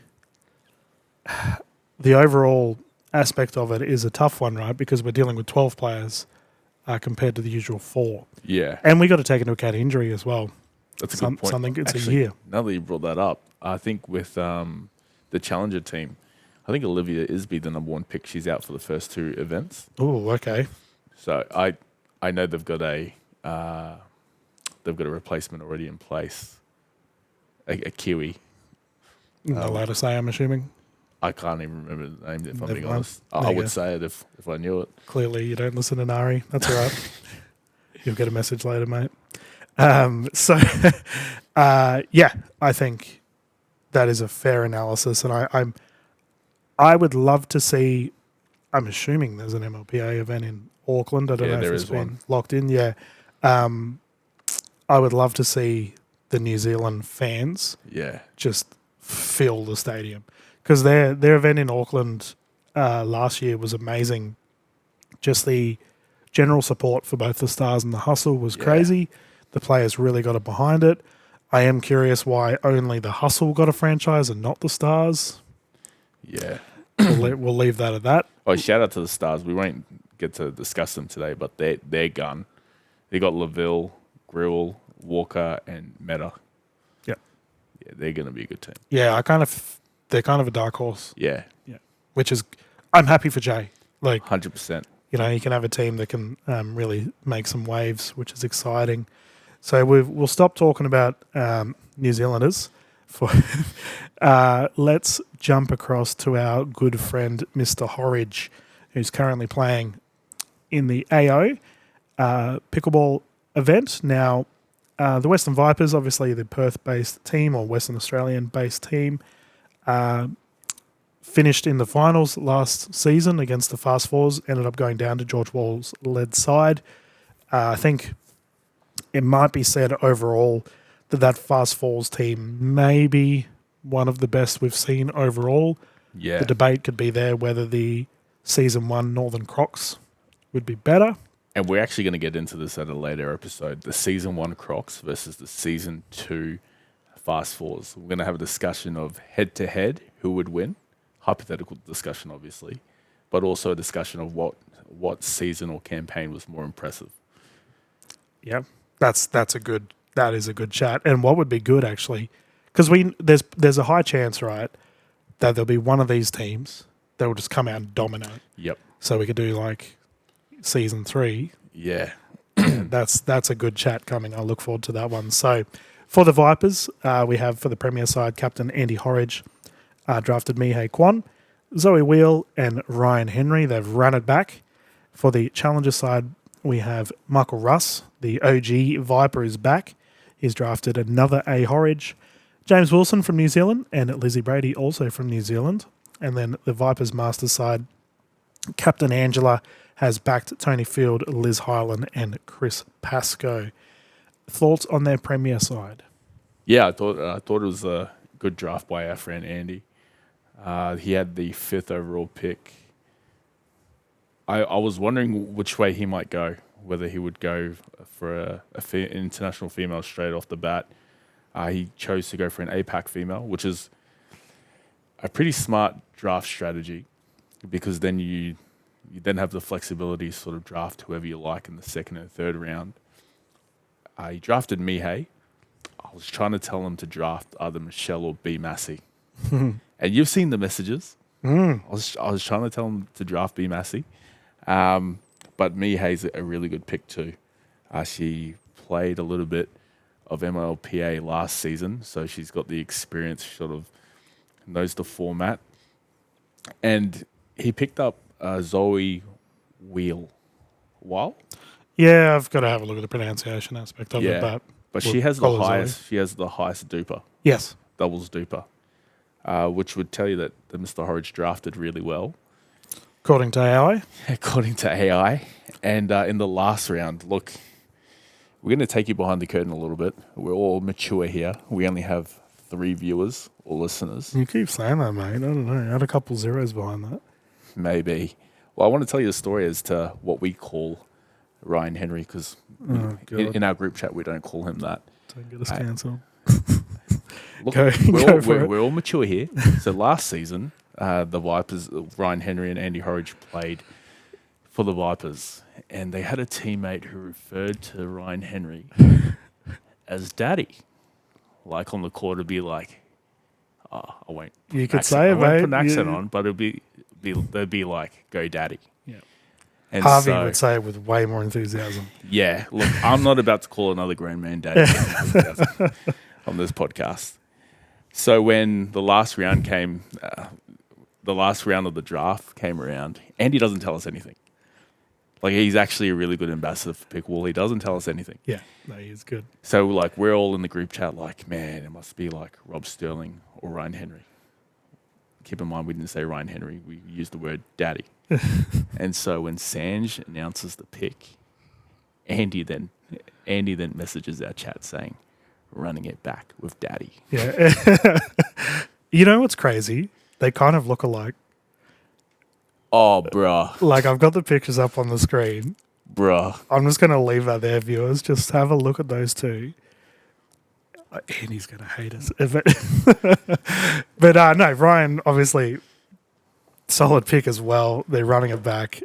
overall aspect of it is a tough one, right? Because we're dealing with 12 players compared to the usual 4. Yeah. And we got to take into account injury as well. That's a good point. Something it's Actually, a year. Now that you brought that up, I think with the Challenger team, I think Olivia Isby, the number 1 pick, she's out for the first 2 events. Oh, okay. So I know they've got a replacement already in place, a Kiwi. Not allowed to say, I'm assuming. I can't even remember the name, if I'm Never being mind. honest. There I you would go. say it if I knew it. Clearly, you don't listen to Nari. That's all right. You'll get a message later, mate. Yeah, I think that is a fair analysis, and I would love to see. I'm assuming there's an MLPA event in Auckland. I don't know if there it's is been one. locked in. Yeah, I would love to see the New Zealand fans Yeah. just fill the stadium because their event in Auckland last year was amazing. Just the general support for both the Stars and the Hustle was crazy. The players really got it behind it. I am curious why only the Hustle got a franchise and not the Stars. Yeah. We'll leave that at that. Oh, shout out to the Stars. We won't get to discuss them today, but they're gun. They got Laville, Grill, Walker, and Meta. Yep. Yeah, they're going to be a good team. Yeah, they're kind of a dark horse. Yeah. Which is, I'm happy for Jay. Like, 100%. you know, you can have a team that can really make some waves, which is exciting. So we'll stop talking about New Zealanders. Let's jump across to our good friend, Mr. Horridge, who's currently playing in the AO Pickleball event. Now, the Western Vipers, obviously the Perth-based team or Western Australian-based team, finished in the finals last season against the Fast Fours, ended up going down to George Wall's led side. I think it might be said overall that Fast Fours team may be one of the best we've seen overall. Yeah. The debate could be there whether the Season 1 Northern Crocs would be better. And we're actually going to get into this at a later episode. The Season 1 Crocs versus the Season 2 Fast Fours. We're going to have a discussion of head-to-head, who would win. Hypothetical discussion, obviously. But also a discussion of what season or campaign was more impressive. Yeah, that is a good chat. And what would be good, actually, because there's a high chance, right, that there'll be one of these teams that will just come out and dominate. Yep. So we could do like Season 3. Yeah. That's a good chat coming. I look forward to that one. So for the Vipers, we have for the Premier side, Captain Andy Horridge, drafted Mihei Kwan, Zoe Wheel, and Ryan Henry. They've run it back. For the Challenger side, we have Michael Russ, the OG Viper, is back. He's drafted another A. Horridge. James Wilson from New Zealand and Lizzie Brady also from New Zealand. And then the Vipers Masters side, Captain Angela has backed Tony Field, Liz Hyland, and Chris Pascoe. Thoughts on their Premier side? Yeah, I thought it was a good draft by our friend Andy. He had the 5th overall pick. I was wondering which way he might go, whether he would go for an international female straight off the bat. He chose to go for an APAC female, which is a pretty smart draft strategy because then you then have the flexibility to sort of draft whoever you like in the 2nd and 3rd round. He drafted Mihei. I was trying to tell him to draft either Michelle or B. Massey. And you've seen the messages. I was trying to tell him to draft B. Massey. But Mihei's a really good pick too. She played a little bit of MLPA last season, so she's got the experience, sort of knows the format. And he picked up Zoe Wheel. Wow. Yeah, I've got to have a look at the pronunciation aspect of it. But she has the highest. She has the highest duper. Yes. Doubles duper, which would tell you that Mr. Horridge drafted really well. According to AI? According to AI. And in the last round, look, we're going to take you behind the curtain a little bit. We're all mature here. We only have 3 viewers or listeners. You keep saying that, mate. I don't know. Add a couple zeros behind that. Maybe. Well, I want to tell you a story as to what we call Ryan Henry, because in our group chat, we don't call him that. Don't get us cancelled. Look, go for it. We're all mature here. So last season, the Vipers, Ryan Henry and Andy Horridge played for the Vipers. and they had a teammate who referred to Ryan Henry as daddy. Like on the court, it'd be like, I won't. You could say it, I won't mate. put an accent on, but they'd be like, go daddy. Yeah. And Harvey would say it with way more enthusiasm. Yeah, look, I'm not about to call another grown man daddy on this podcast. So when the last round came, the last round of the draft came around, Andy doesn't tell us anything. Like, he's actually a really good ambassador for Pickleball. He doesn't tell us anything. Yeah, no, he's good. So, like, we're all in the group chat like, man, it must be like Rob Sterling or Ryan Henry. Keep in mind, we didn't say Ryan Henry. We used the word daddy. And so when Sanj announces the pick, Andy then messages our chat saying, running it back with daddy. Yeah. You know what's crazy? They kind of look alike. Oh, bruh. Like, I've got the pictures up on the screen. Bruh. I'm just going to leave that there, viewers. Just have a look at those two. Andy's going to hate us. But no, Ryan, obviously, solid pick as well. They're running it back.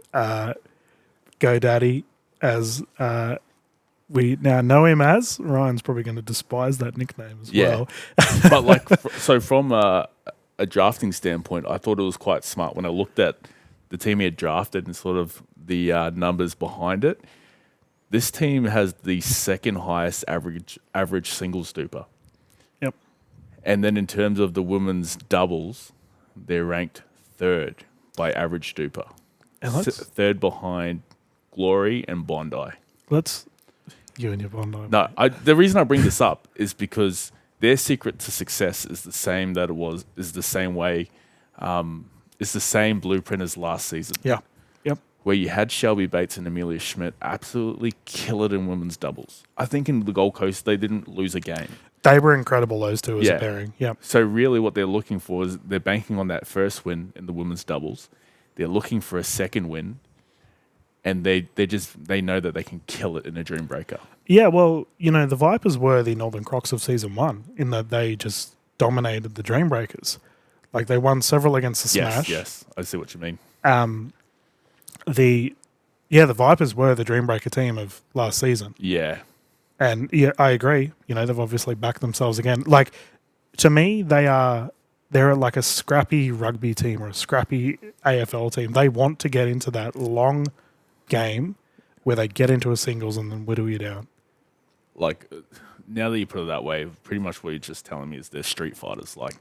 GoDaddy, as we now know him as. Ryan's probably going to despise that nickname as well. But, like, so from a drafting standpoint, I thought it was quite smart when I looked at the team he had drafted and sort of the numbers behind it. This team has the second highest average singles duper. Yep. And then in terms of the women's doubles, they're ranked third by average duper. And third behind Glory and Bondi. You and your Bondi. No, the reason I bring this up is because their secret to success is the same blueprint as last season. Yeah. Yep. Where you had Shelby Bates and Amelia Schmidt absolutely kill it in women's doubles. I think in the Gold Coast, they didn't lose a game. They were incredible, those two, as a pairing. Yep. So really what they're looking for is they're banking on that first win in the women's doubles. They're looking for a second win, and they know that they can kill it in a Dream Breaker. Yeah, well, you know, the Vipers were the Northern Crocs of Season 1 in that they just dominated the Dream Breakers. Like, they won several against the Smash. Yes, I see what you mean. The Vipers were the Dream Breaker team of last season. Yeah. And yeah, I agree. You know, they've obviously backed themselves again. Like, to me, they're like a scrappy rugby team or a scrappy AFL team. They want to get into that long game where they get into a singles and then whittle you down. Like, now that you put it that way, pretty much what you're just telling me is they're street fighters. Like,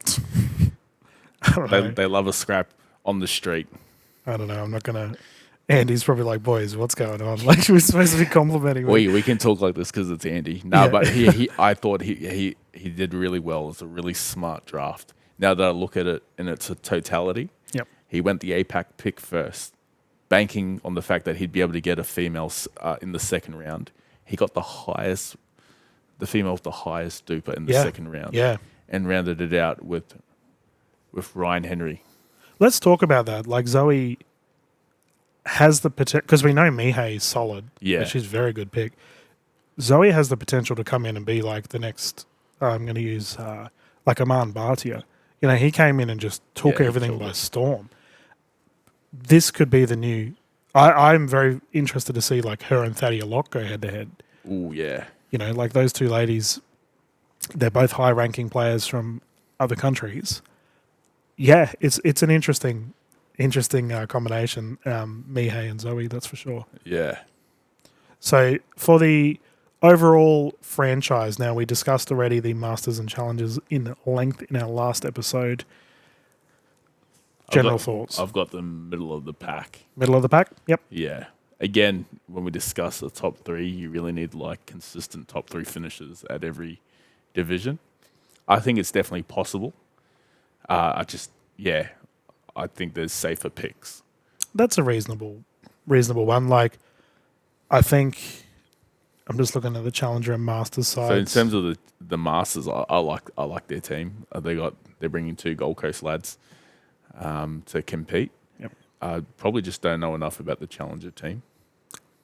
they love a scrap on the street. I don't know. I'm not going to... Andy's probably like, boys, what's going on? Like, we're supposed to be complimenting. We can talk like this because it's Andy. No, but I thought he did really well. It's a really smart draft. Now that I look at it in its totality, he went the APAC pick first, banking on the fact that he'd be able to get a female in the second round. He got the female with the highest duper in the second round. Yeah. And rounded it out with Ryan Henry. Let's talk about that. Like, Zoe has the potential, because we know Mihai is solid. Yeah. She's a very good pick. Zoe has the potential to come in and be like the next, I'm going to use like Aman Bhatia. You know, he came in and just took everything by storm. This could be the new, I'm very interested to see like her and Thadia Locke go head to head. Oh, yeah. You know, like those two ladies, they're both high ranking players from other countries. Yeah, it's an interesting combination, Mihai and Zoe, that's for sure. Yeah. So for the overall franchise, now we discussed already the Masters and Challenges in length in our last episode. General thoughts? I've got the middle of the pack. Middle of the pack? Yep. Yeah. Again, when we discuss the top three, you really need like consistent top three finishes at every division. I think it's definitely possible. I think there's safer picks. That's a reasonable one. Like, I think I'm just looking at the Challenger and Masters side. So in terms of the Masters, I like their team. They're bringing two Gold Coast lads to compete. Yep. I probably just don't know enough about the Challenger team.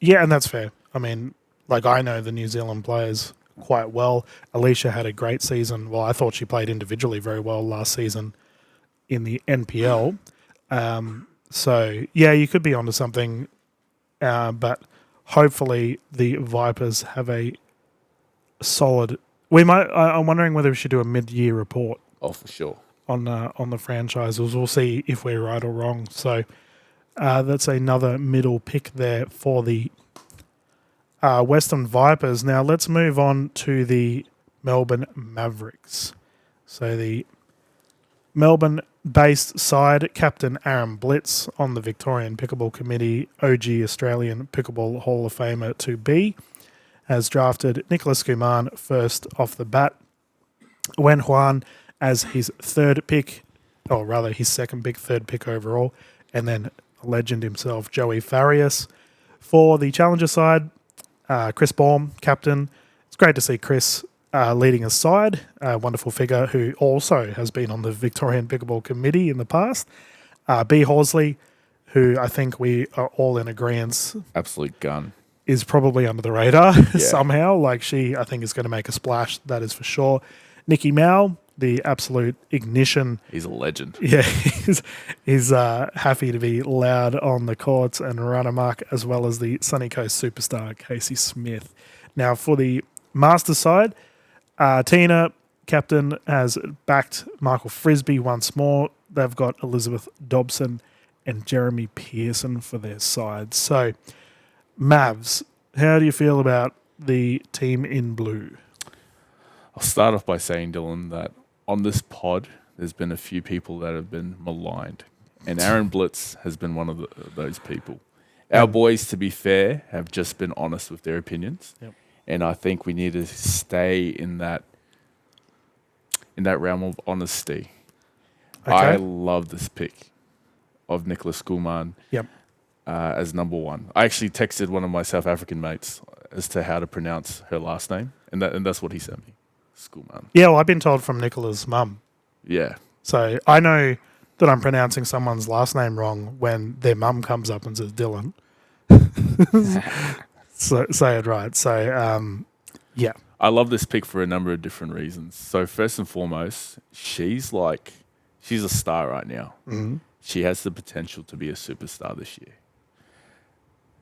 Yeah, and that's fair. I mean, like, I know the New Zealand players quite well. Alicia had a great season. Well, I thought she played individually very well last season in the NPL. So, yeah, you could be onto something. But hopefully the Vipers have a solid. I'm wondering whether we should do a mid-year report. Oh, for sure. On the franchises. We'll see if we're right or wrong. So that's another middle pick there for the Western Vipers. Now let's move on to the Melbourne Mavericks. So the Melbourne-based side, Captain Aaron Blitz on the Victorian Pickleball Committee, OG Australian Pickleball Hall of Famer to be, has drafted Nicholas Kuman first off the bat. Wen Huan as his third pick, or rather his second pick, third pick overall, and then legend himself, Joey Farias. For the challenger side, Chris Baum, captain. It's great to see Chris leading his side, a wonderful figure who also has been on the Victorian Pickleball Committee in the past. B. Horsley, who I think we are all in agreement. Absolute gun. Is probably under the radar somehow. Like she, I think, is going to make a splash, that is for sure. Nikki Mao, the absolute ignition. He's a legend. Yeah, he's happy to be loud on the courts and run amok, as well as the Sunny Coast superstar, Casey Smith. Now, for the Masters side, Tina, captain, has backed Michael Frisbee once more. They've got Elizabeth Dobson and Jeremy Pearson for their side. So, Mavs, how do you feel about the team in blue? I'll start off by saying, Dylan, that on this pod, there's been a few people that have been maligned. And Aaron Blitz has been one of those people. Our boys, to be fair, have just been honest with their opinions. Yep. And I think we need to stay in that realm of honesty. Okay. I love this pick of Nicholas Kuman as number one. I actually texted one of my South African mates as to how to pronounce her last name, and that's what he sent me. Kuman. Yeah, well, I've been told from Nicola's mum. Yeah. So I know that I'm pronouncing someone's last name wrong when their mum comes up and says Dylan. So say it right. So, yeah. I love this pick for a number of different reasons. So first and foremost, she's a star right now. Mm-hmm. She has the potential to be a superstar this year.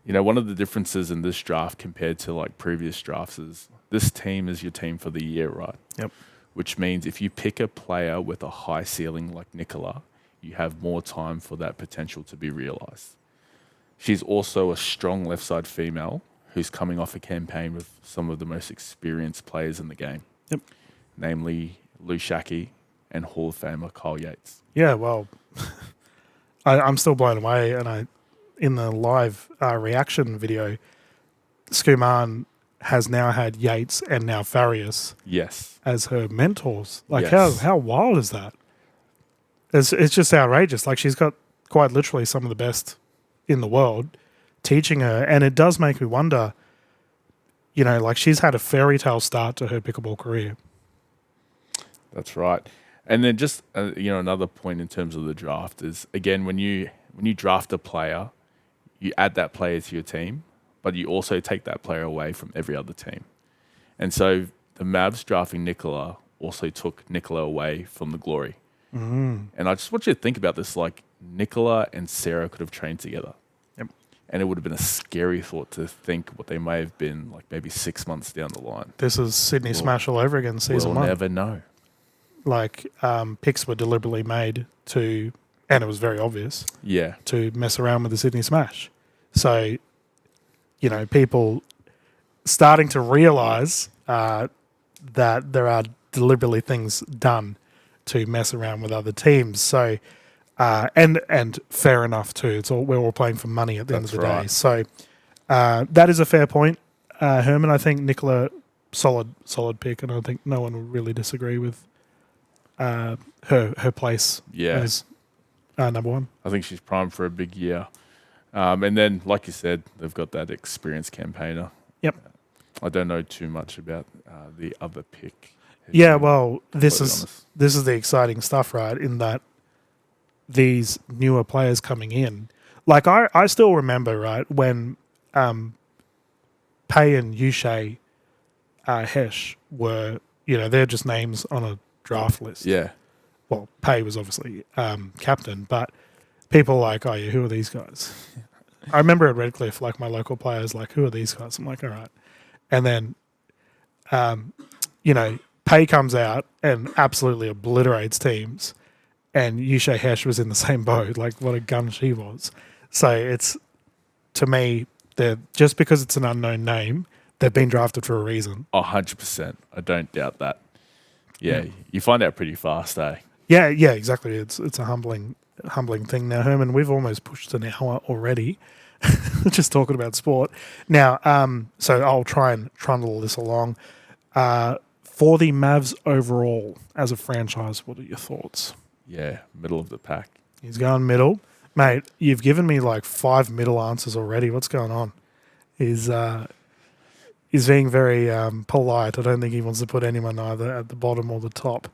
You know, one of the differences in this draft compared to like previous drafts is this team is your team for the year, right? Yep. Which means if you pick a player with a high ceiling like Nicola, you have more time for that potential to be realized. She's also a strong left side female who's coming off a campaign with some of the most experienced players in the game. Yep. Namely Lou Shackey and Hall of Famer Kyle Yates. Yeah, well, I'm still blown away, and in the live reaction video, Skuman has now had Yates and now Farias as her mentors. Like, how wild is that? It's just outrageous. Like, she's got quite literally some of the best in the world teaching her, and it does make me wonder, you know, like she's had a fairy tale start to her pickleball career. That's right. And then just, another point in terms of the draft is, again, when you draft a player, you add that player to your team, but you also take that player away from every other team. And so the Mavs drafting Nicola also took Nicola away from the glory. Mm-hmm. And I just want you to think about this, like Nicola and Sarah could have trained together. Yep. And it would have been a scary thought to think what they may have been like maybe 6 months down the line. This is Sydney Smash all over again, season one. We'll never know. Like, picks were deliberately made to, and it was very obvious, to mess around with the Sydney Smash. So, you know, people starting to realise that there are deliberately things done to mess around with other teams. So, and fair enough too. It's all, we're all playing for money at the end of the day. So, that is a fair point, Herman. I think Nicola, solid pick, and I think no one would really disagree with her place as number one. I think she's primed for a big year. And then, like you said, they've got that experienced campaigner. Yep. I don't know too much about the other pick. Yeah, well, this is the exciting stuff, right? In that these newer players coming in, like I still remember, right, when Pei and Yushay Hesh were, you know, they're just names on a draft list. Yeah. Well, Pei was obviously captain, but people are like, oh yeah, who are these guys? I remember at Redcliffe, like my local players, like, who are these guys? I'm like, all right. And then, Pay comes out and absolutely obliterates teams. And Yushe Hesh was in the same boat. Like, what a gun she was. So it's, to me, just because it's an unknown name, they've been drafted for a reason. 100%. I don't doubt that. Yeah, you find out pretty fast, eh? Yeah, exactly. It's a humbling thing. Now, Herman, we've almost pushed an hour already, just talking about sport. Now, so I'll try and trundle this along. For the Mavs overall as a franchise, what are your thoughts? Yeah, middle of the pack. He's going middle. Mate, you've given me like 5 middle answers already. What's going on? He's being very polite. I don't think he wants to put anyone either at the bottom or the top.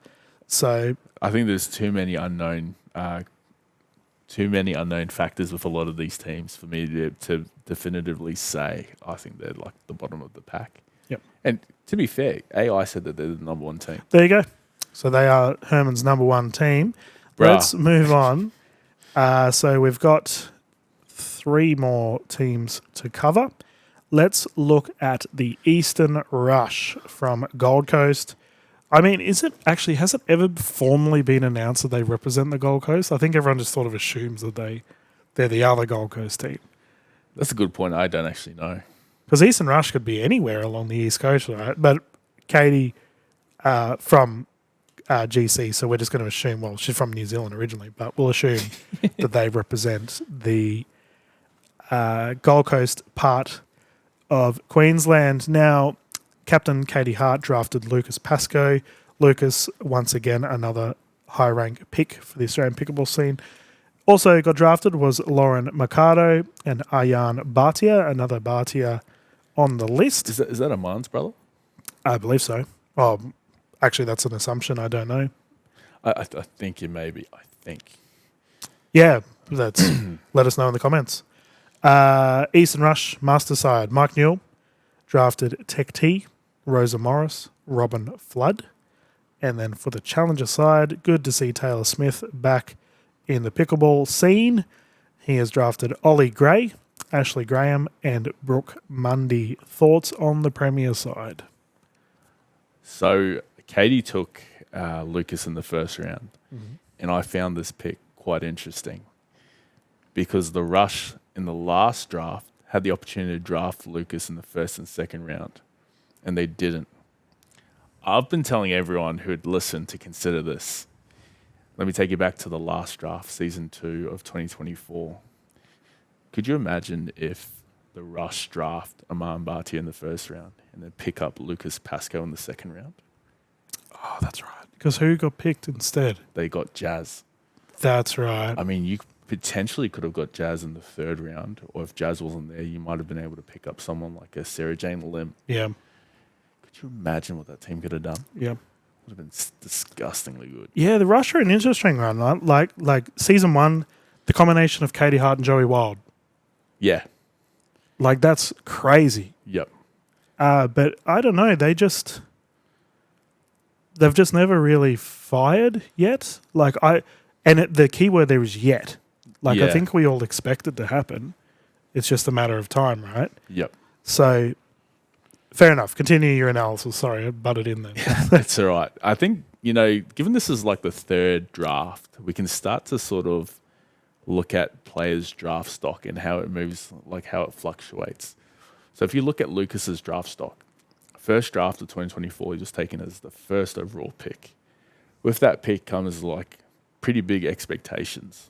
So I think there's too many unknown factors with a lot of these teams for me to definitively say I think they're like the bottom of the pack. Yep. And to be fair, AI said that they're the number one team. There you go. So they are Herman's number one team. Bruh. Let's move on. So we've got 3 more teams to cover. Let's look at the Eastern Rush from Gold Coast. I mean, has it ever formally been announced that they represent the Gold Coast? I think everyone just sort of assumes that they're the other Gold Coast team. That's a good point. I don't actually know. Because Eastern Rush could be anywhere along the East Coast, right? But Katie from GC, so we're just going to assume, well, she's from New Zealand originally, but we'll assume that they represent the Gold Coast part of Queensland. Now, Captain Katie Hart drafted Lucas Pascoe. Lucas, once again, another high-rank pick for the Australian pickleball scene. Also got drafted was Lauren Mercado and Ayan Bhatia, another Bhatia on the list. Is that Aman's brother? I believe so. Well, actually, that's an assumption. I don't know. I think you maybe. I think. Yeah, let us know in the comments. Eastern Rush, Master Side, Mike Newell drafted Tech T, Rosa Morris, Robin Flood. And then for the Challenger side, good to see Taylor Smith back in the pickleball scene. He has drafted Ollie Gray, Ashley Graham, and Brooke Mundy. Thoughts on the Premier side? So Katie took Lucas in the first round, and I found this pick quite interesting because the Rush in the last draft had the opportunity to draft Lucas in the first and second round, and they didn't. I've been telling everyone who'd listen to consider this. Let me take you back to the last draft, season 2 of 2024. Could you imagine if the Rush draft Aman Bhatia in the first round and then pick up Lucas Pascoe in the second round? Oh, that's right. Because who got picked instead? They got Jazz. That's right. I mean, you potentially could have got Jazz in the third round, or if Jazz wasn't there, you might have been able to pick up someone like a Sarah Jane Lim. Yeah. Could you imagine what that team could have done? Yeah. Would have been disgustingly good. Yeah, the Rush are an interesting run. Right? Like season 1, the combination of Katie Hart and Joey Wild. Yeah. Like, that's crazy. Yep. But I don't know. They've just never really fired yet. The key word there is yet. I think we all expect it to happen. It's just a matter of time, right? Yep. So, fair enough. Continue your analysis. Sorry, I butted in there. That's all right. I think, given this is like the third draft, we can start to sort of look at players' draft stock and how it moves, like how it fluctuates. So if you look at Lucas's draft stock, first draft of 2024, he was taken as the first overall pick. With that pick comes like pretty big expectations.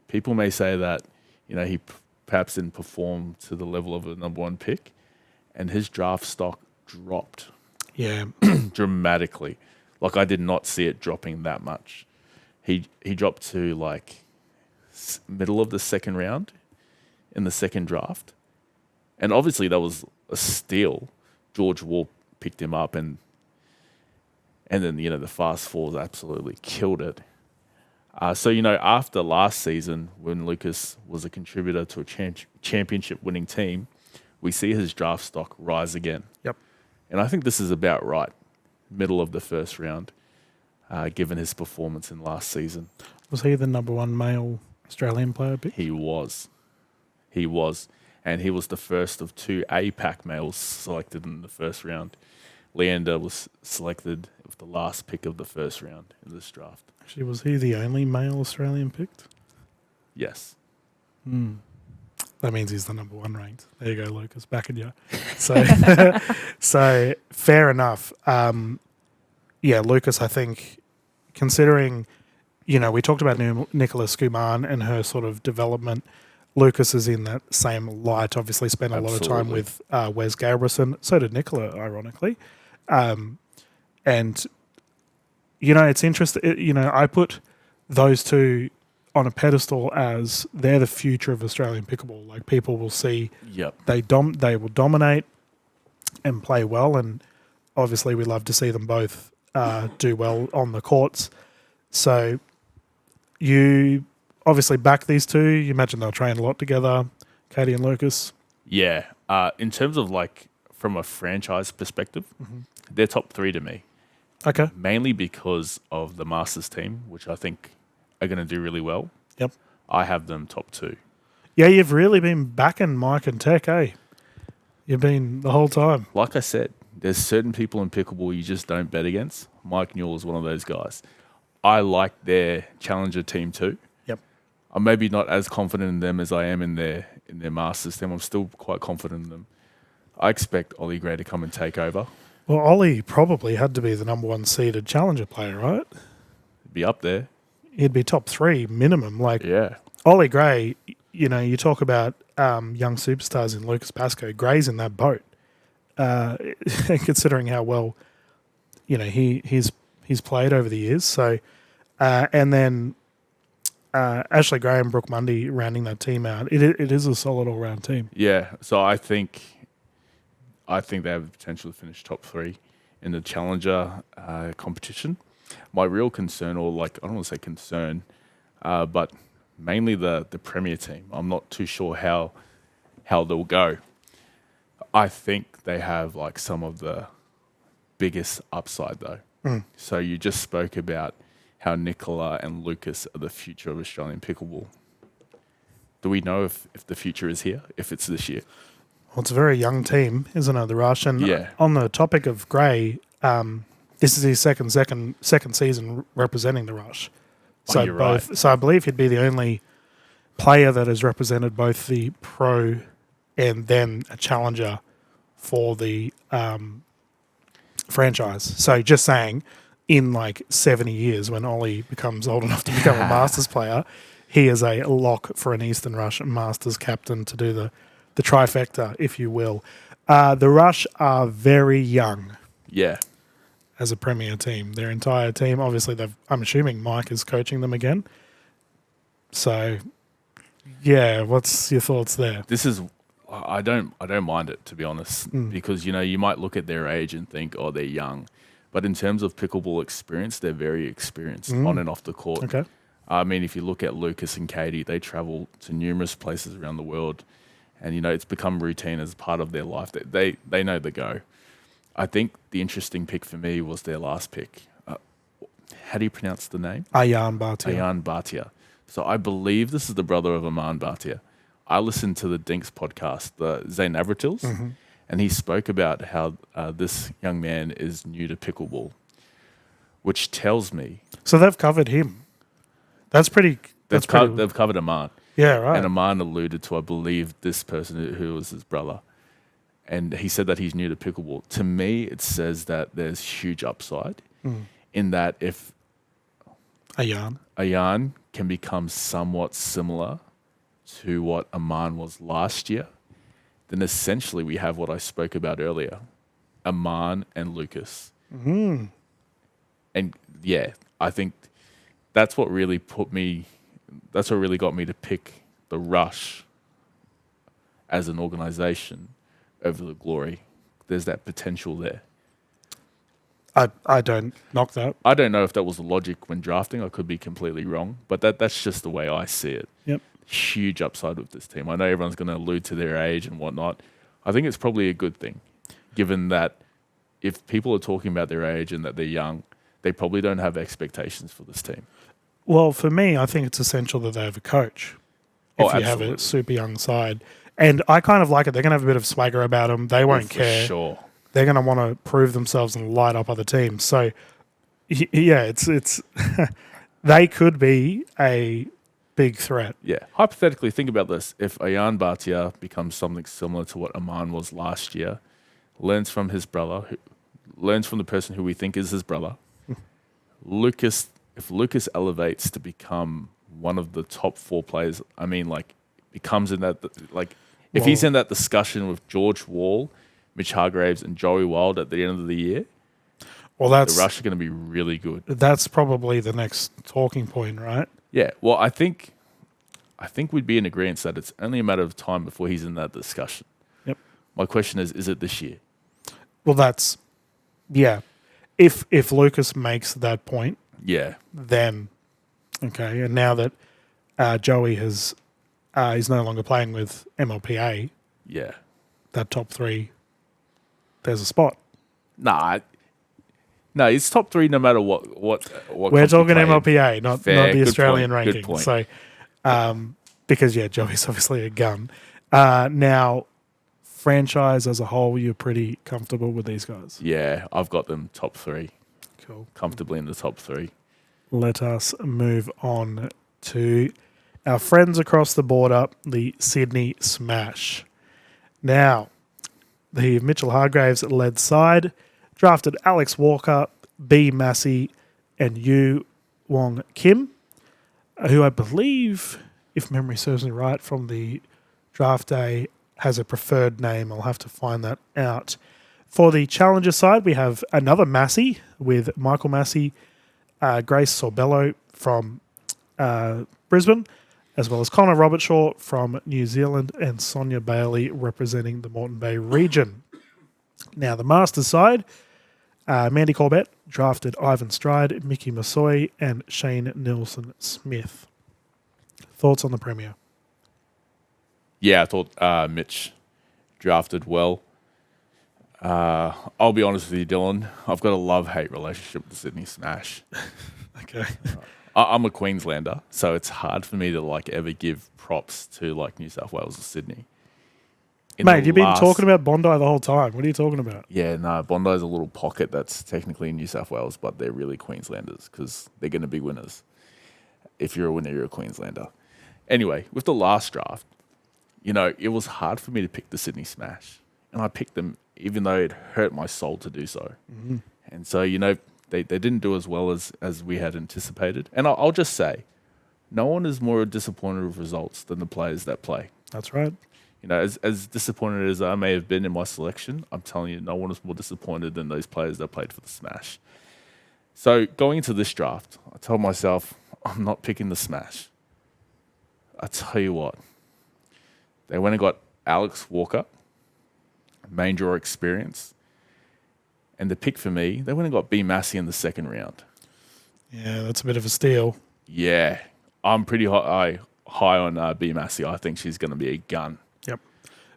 People may say that, he perhaps didn't perform to the level of a number 1 pick, and his draft stock dropped. Yeah. Dramatically. Like, I did not see it dropping that much. He dropped to like middle of the second round in the second draft. And obviously that was a steal. George Wall picked him up and then, the fast fours absolutely killed it. So after last season, when Lucas was a contributor to a championship winning team, we see his draft stock rise again. Yep. And I think this is about right, middle of the first round. Given his performance in last season. Was he the number 1 male Australian player pick? He was. he was. And he was the first of 2 APAC males selected in the first round. Leander was selected with the last pick of the first round in this draft. Actually, was he the only male Australian picked? Yes. That means he's the number 1 ranked. There you go, Lucas, backing you. So, so fair enough. Lucas, I think, considering, we talked about Nicola Skuman and her sort of development. Lucas is in that same light. Obviously, spent a lot of time with Wes Gabrielson. So did Nicola, ironically. And it's interesting. I put those two on a pedestal as they're the future of Australian pickleball. Like, people will see they will dominate and play well, and obviously we love to see them both do well on the courts. So you obviously back these two. You imagine they'll train a lot together, Katie and Lucas. Yeah. In terms of from a franchise perspective, they're top 3 to me. Okay. Mainly because of the Masters team, which I think are going to do really well. Yep. I have them top 2. Yeah, you've really been backing Mike and Tech, eh? You've been the whole time. Like I said, there's certain people in pickleball you just don't bet against. Mike Newell is one of those guys. I like their challenger team too. Yep. I'm maybe not as confident in them as I am in their Masters team. I'm still quite confident in them. I expect Ollie Gray to come and take over. Well, Ollie probably had to be the number 1 seeded challenger player, right? Be up there. He'd be top 3 minimum. Yeah. Ollie Gray, you talk about young superstars in Lucas Pascoe. Gray's in that boat. Considering how well, he's played over the years. So, and then Ashley Gray and Brooke Mundy rounding that team out. It is a solid all-round team. Yeah. So I think they have the potential to finish top 3 in the challenger competition. My real concern, or I don't want to say concern, but mainly the Premier team. I'm not too sure how they'll go. I think they have some of the biggest upside though. So you just spoke about how Nicola and Lucas are the future of Australian pickleball. Do we know if the future is here, if it's this year? Well, it's a very young team, isn't it, the Rush? And on the topic of Gray, this is his second season representing the Rush. So you're right. So I believe he'd be the only player that has represented both the pro and then a challenger for the franchise. So just saying, in 70 years, when Ollie becomes old enough to become a Masters player, he is a lock for an Eastern Rush Masters captain to do the trifecta, if you will. The Rush are very young. Yeah. As a Premier team. Their entire team, obviously, I'm assuming Mike is coaching them again. So, yeah, what's your thoughts there? I don't mind it, to be honest, because, you might look at their age and think, oh, they're young. But in terms of pickleball experience, they're very experienced on and off the court. Okay. I mean, if you look at Lucas and Katie, they travel to numerous places around the world. And, it's become routine as part of their life. They know the go. I think the interesting pick for me was their last pick. How do you pronounce the name? Ayaan Bhatia. Ayaan Bhatia. So I believe this is the brother of Aman Bhatia. I listened to the Dinks podcast, the Zane Navratils, and he spoke about how this young man is new to pickleball, which tells me... So they've covered him. They've covered Aman. Yeah, right. And Aman alluded to, I believe, this person who was his brother. And he said that he's new to pickleball. To me, it says that there's huge upside in that if Ayaan can become somewhat similar to what Aman was last year, then essentially we have what I spoke about earlier, Aman and Lucas. And yeah, I think that's what really got me to pick the Rush as an organisation over the Glory. There's that potential there. I don't knock that. I don't know if that was the logic when drafting. I could be completely wrong, but that's just the way I see it. Yep. Huge upside with this team. I know everyone's going to allude to their age and whatnot. I think it's probably a good thing, given that if people are talking about their age and that they're young, they probably don't have expectations for this team. Well, for me, I think it's essential that they have a coach. if you have a super young side. And I kind of like it. They're going to have a bit of swagger about them. They won't care. Sure. They're going to want to prove themselves and light up other teams. So, yeah, it's they could be a big threat. Yeah. Hypothetically, think about this. If Ayan Bhatia becomes something similar to what Aman was last year, learns from his brother, learns from the person who we think is his brother, if Lucas elevates to become one of the top 4 players, I mean, like, becomes in that, like, if he's in that discussion with George Wall, Mitch Hargraves, and Joey Wild at the end of the year, the Rush are going to be really good. That's probably the next talking point, right? Yeah. Well, I think we'd be in agreement that it's only a matter of time before he's in that discussion. Yep. My question is it this year? Well, that's, yeah. If Lucas makes that point, yeah, then okay. And now that Joey he's no longer playing with MLPA, yeah, that top 3, there's a spot. No, it's top 3 no matter what. We're talking MLPA, not the Australian point, ranking. So, because Joey's obviously a gun. Now, franchise as a whole, you're pretty comfortable with these guys. Yeah, I've got them top 3. Cool. Comfortably in the top 3. Let us move on to our friends across the border, the Sydney Smash. Now, the Mitchell Hargraves-led side drafted Alex Walker, B. Massey, and Yu Wong Kim, who I believe, if memory serves me right, from the draft day has a preferred name. I'll have to find that out. For the challenger side, we have another Massey with Michael Massey, Grace Sorbello from Brisbane, as well as Connor Robertshaw from New Zealand and Sonia Bailey representing the Moreton Bay region. Now, the Masters side, Mandy Corbett drafted Ivan Stride, Mickey Massoy, and Shane Nilsson-Smith. Thoughts on the Premier? Yeah, I thought Mitch drafted well. I'll be honest with you, Dylan. I've got a love-hate relationship with the Sydney Smash. Okay. I'm a Queenslander, so it's hard for me to ever give props to New South Wales or Sydney. Mate, you've been talking about Bondi the whole time. What are you talking about? Yeah, no, Bondi's a little pocket that's technically in New South Wales, but they're really Queenslanders because they're going to be winners. If you're a winner, you're a Queenslander. Anyway, with the last draft, it was hard for me to pick the Sydney Smash. And I picked them even though it hurt my soul to do so. Mm-hmm. And so, they didn't do as well as we had anticipated. And I'll just say, no one is more disappointed with results than the players that play. That's right. As disappointed as I may have been in my selection, I'm telling you, no one is more disappointed than those players that played for the Smash. So going into this draft, I told myself, I'm not picking the Smash. I tell you what, they went and got Alex Walker, main draw experience, and the pick for me, they went and got B. Massey in the second round. Yeah, that's a bit of a steal. Yeah, I'm pretty high on B. Massey. I think she's going to be a gun. Yep.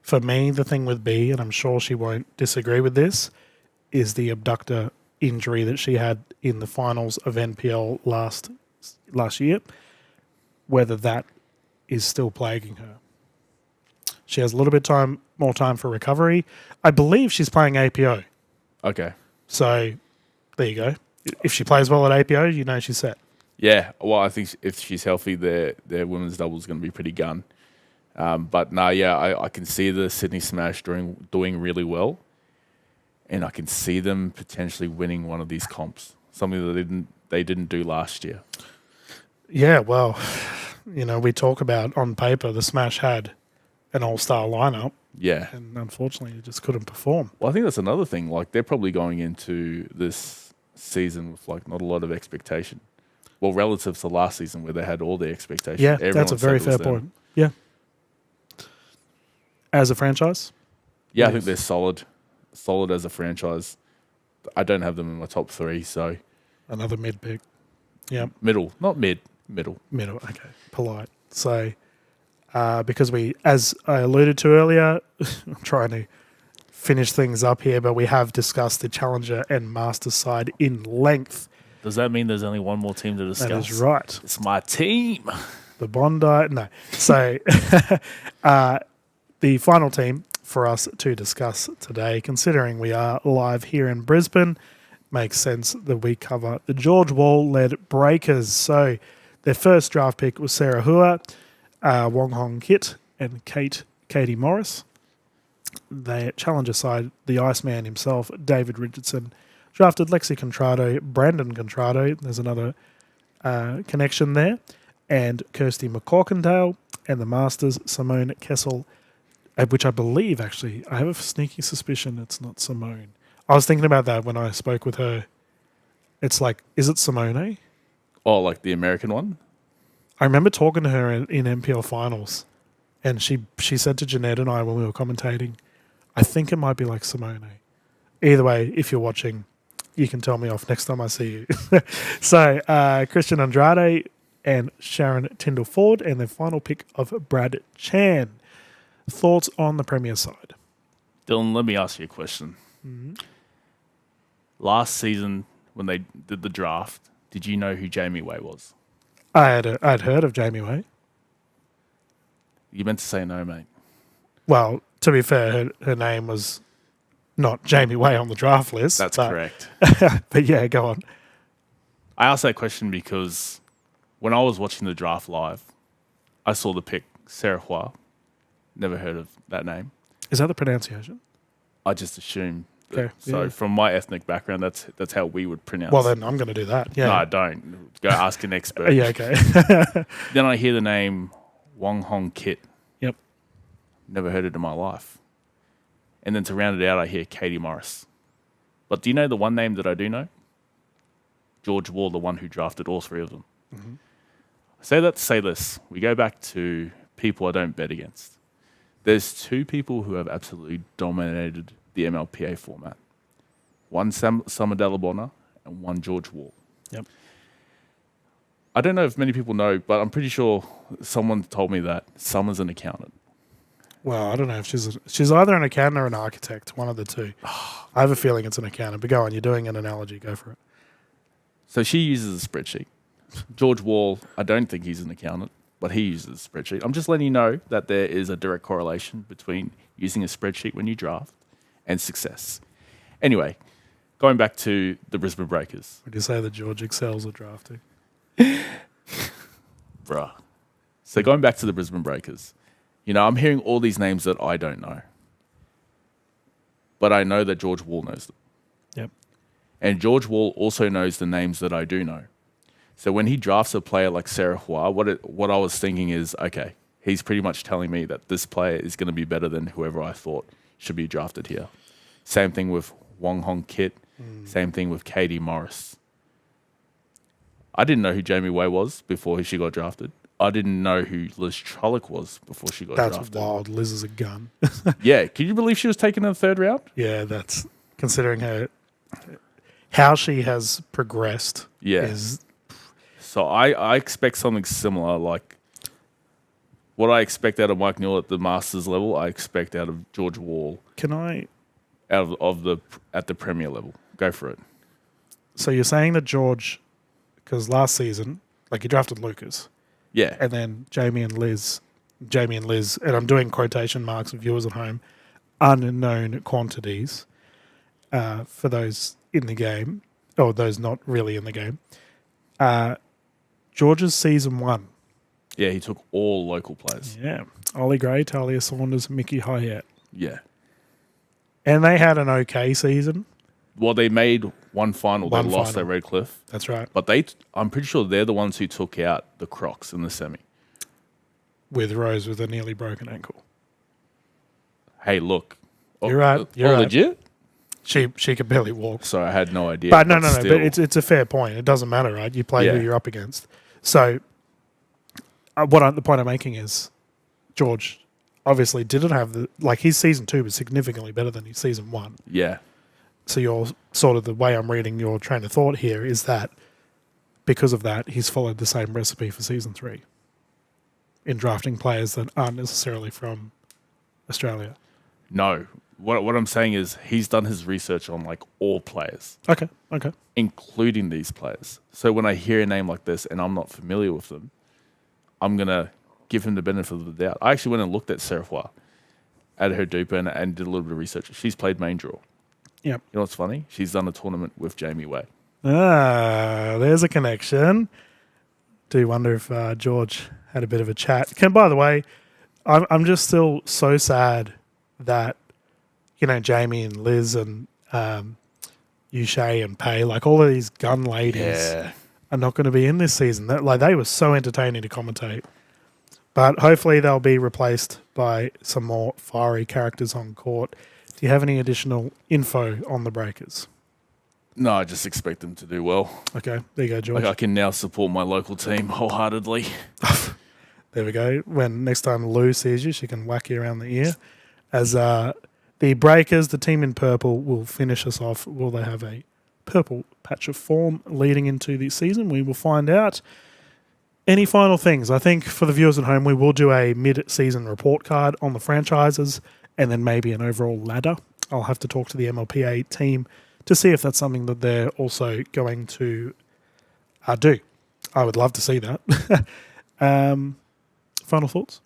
For me, the thing with B, and I'm sure she won't disagree with this, is the abductor injury that she had in the finals of NPL last year, whether that is still plaguing her. She has a little bit more time for recovery. I believe she's playing APO. Okay. So there you go. If she plays well at APO, she's set. Yeah. Well, I think if she's healthy, their women's double is going to be pretty gun. But no, I can see the Sydney Smash doing really well, and I can see them potentially winning one of these comps, something that they didn't do last year. Yeah. Well, we talk about on paper the Smash had an all-star lineup. Yeah. And unfortunately, it just couldn't perform. Well, I think that's another thing. They're probably going into this season with not a lot of expectation. Well, relative to last season where they had all the expectations. Yeah, that's a very fair point. Yeah. As a franchise? Yeah, I think they're solid. Solid as a franchise. I don't have them in my top 3, so. Another mid pick. Yeah. Middle. Not mid. Middle. Middle, okay. Polite. So, because as I alluded to earlier, I'm trying to finish things up here, but we have discussed the Challenger and Master side in length. Does that mean there's only one more team to discuss? That is right. It's my team. the Bondi. No. So the final team for us to discuss today, considering we are live here in Brisbane, makes sense that we cover the George Wall-led Breakers. So their first draft pick was Sarah Hua, Wong Hong Kit, and Katie Morris. They challenger side, the Iceman himself, David Richardson, drafted Lexi Contrado, Brandon Contrado. There's another connection there. And Kirsty McCorkindale, and the Masters, Simone Kessel, which I believe, actually, I have a sneaky suspicion it's not Simone. I was thinking about that when I spoke with her. It's like, is it Simone? Oh, like the American one? I remember talking to her in MPL finals, and she said to Jeanette and I when we were commentating, I think it might be like Simone. Either way, if you're watching, you can tell me off next time I see you. So, Christian Andrade and Sharon Tyndall-Ford, and their final pick of Brad Chan. Thoughts on the Premier side? Dylan, let me ask you a question. Mm-hmm. Last season, when they did the draft, did you know who Jamie Way was? I'd heard of Jamie Way. You meant to say no, mate. Well, to be fair, her name was not Jamie Way on the draft list. That's correct. But yeah, go on. I asked that question because when I was watching the draft live, I saw the pick Sarah Hua. Never heard of that name. Is that the pronunciation? I just assumed. Okay. So Yeah. from my ethnic background, that's how we would pronounce. Well, then I'm going to do that. Yeah. No, I don't. Go ask an expert. Yeah. Okay. Then I hear the name Wong Hong Kit. Yep. Never heard it in my life. And then to round it out, I hear Katie Morris. But do you know the one name that I do know? George Wall, the one who drafted all three of them. Mm-hmm. I say that to say this. We go back to people I don't bet against. There's two people who have absolutely dominated the MLPA format. One Summer Delabona and one George Wall. Yep. I don't know if many people know, but I'm pretty sure someone told me that Summer's an accountant. Well, I don't know if she's either an accountant or an architect, one of the two. I have a feeling it's an accountant, but go on, you're doing an analogy, go for it. So she uses a spreadsheet. George Wall, I don't think he's an accountant, but he uses a spreadsheet. I'm just letting you know that there is a direct correlation between using a spreadsheet when you draft and success. Anyway, going back to the Brisbane Breakers. Would you say that George excels at drafting? Bruh. So going back to the Brisbane Breakers, you know, I'm hearing all these names that I don't know. But I know that George Wall knows them. Yep. And George Wall also knows the names that I do know. So when he drafts a player like Sarah Hua, what I was thinking is, okay, he's pretty much telling me that this player is going to be better than whoever I thought should be drafted here. Same thing with Wong Hong Kit. Same thing with Katie Morris. I didn't know who Jamie Way was before she got drafted. I didn't know who Liz Trollock was before she got drafted. That's wild. Liz is a gun. Yeah. Can you believe she was taken in the third round? Yeah, that's considering how she has progressed. Yeah. So I expect something similar, like what I expect out of Mike Newell at the Masters level, I expect out of George Wall. Can I? At the Premier level. Go for it. So you're saying that George, because last season, like he drafted Lucas. Yeah. And then Jamie and Liz, and I'm doing quotation marks of viewers at home, unknown quantities for those in the game, or those not really in the game. George's season 1. Yeah, he took all local players. Yeah. Ollie Gray, Talia Saunders, Mickey Hyatt. Yeah. And they had an okay season. Well, they made one final. They lost final. at Redcliffe. That's right. But I'm pretty sure they're the ones who took out the Crocs in the semi. With Rose with a nearly broken ankle. Hey, look. You're right. You're right. Legit? She could barely walk. Sorry, I had no idea. But no. Still. But it's a fair point. It doesn't matter, right? You play who you're up against. So the point I'm making is George obviously didn't have his season 2 was significantly better than his season 1. Yeah. So you're sort of the way I'm reading your train of thought here is that because of that, he's followed the same recipe for season 3 in drafting players that aren't necessarily from Australia. No. What I'm saying is he's done his research on all players. Okay. Including these players. So when I hear a name like this and I'm not familiar with them, I'm going to give him the benefit of the doubt. I actually went and looked at Serafwa at her Duper and did a little bit of research. She's played main draw. Yep. You know what's funny? She's done a tournament with Jamie Way. Ah, there's a connection. Do wonder if George had a bit of a chat. By the way, I'm just still so sad that, Jamie and Liz and Uche and Pay, like all of these gun ladies are not going to be in this season. They were so entertaining to commentate. But hopefully they'll be replaced by some more fiery characters on court. Do you have any additional info on the Breakers? No, I just expect them to do well. Okay, there you go, George. I can now support my local team wholeheartedly. There we go. When next time Lou sees you, she can whack you around the ear. As the Breakers, the team in purple, will finish us off. Will they have a purple patch of form leading into the season? We will find out. Any final things? I think for the viewers at home, we will do a mid-season report card on the franchises and then maybe an overall ladder. I'll have to talk to the MLPA team to see if that's something that they're also going to do. I would love to see that. Final thoughts?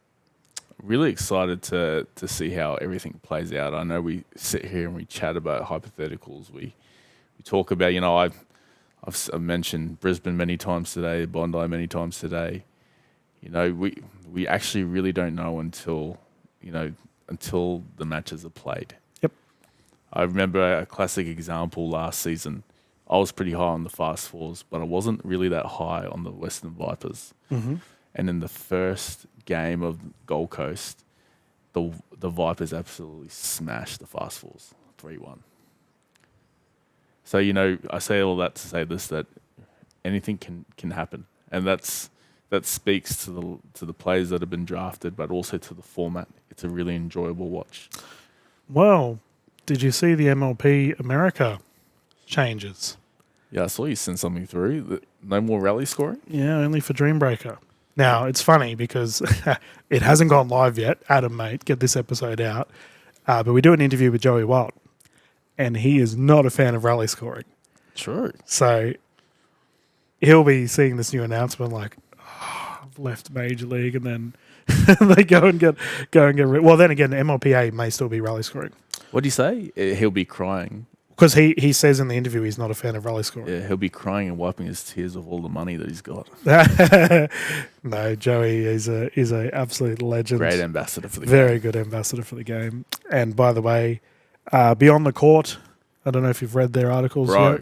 Really excited to see how everything plays out. I know we sit here and we chat about hypotheticals. We talk about, I've mentioned Brisbane many times today, Bondi many times today. We actually really don't know until the matches are played. Yep. I remember a classic example last season. I was pretty high on the Fast Fours, but I wasn't really that high on the Western Vipers. Mm-hmm. And in the first game of Gold Coast, the Vipers absolutely smashed the Fast Fours 3-1. So, I say all that to say this, that anything can happen. And that speaks to the players that have been drafted, but also to the format. It's a really enjoyable watch. Well, did you see the MLP America changes? Yeah, I saw you send something through. No more rally scoring? Yeah, only for Dreambreaker. Now, it's funny because it hasn't gone live yet. Adam, mate, get this episode out. But we do an interview with Joey Wild, and he is not a fan of rally scoring. True. So he'll be seeing this new announcement like, I've left Major League, and then they go and get well, then again, the MLPA may still be rally scoring. What do you say? He'll be crying. Because he says in the interview he's not a fan of rally scoring. Yeah, he'll be crying and wiping his tears of all the money that he's got. No, Joey is a absolute legend. Great ambassador for the game. Very good ambassador for the game. And by the way, Beyond the Court, I don't know if you've read their articles Bro,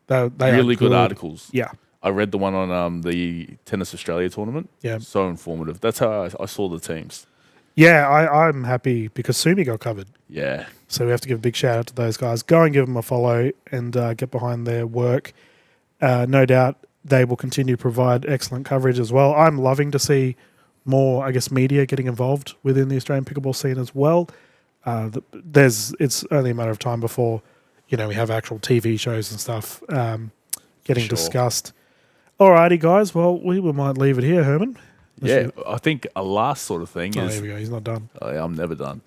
yet. They really good articles. Yeah. I read the one on the Tennis Australia tournament. Yeah. So informative. That's how I saw the teams. Yeah, I'm happy because Sumi got covered. Yeah. So we have to give a big shout out to those guys. Go and give them a follow and get behind their work. No doubt they will continue to provide excellent coverage as well. I'm loving to see more, I guess, media getting involved within the Australian pickleball scene as well. It's only a matter of time before, we have actual TV shows and stuff getting discussed. Alrighty, guys. Well, we might leave it here, Herman. I think a last sort of thing is... there we go. He's not done. I'm never done.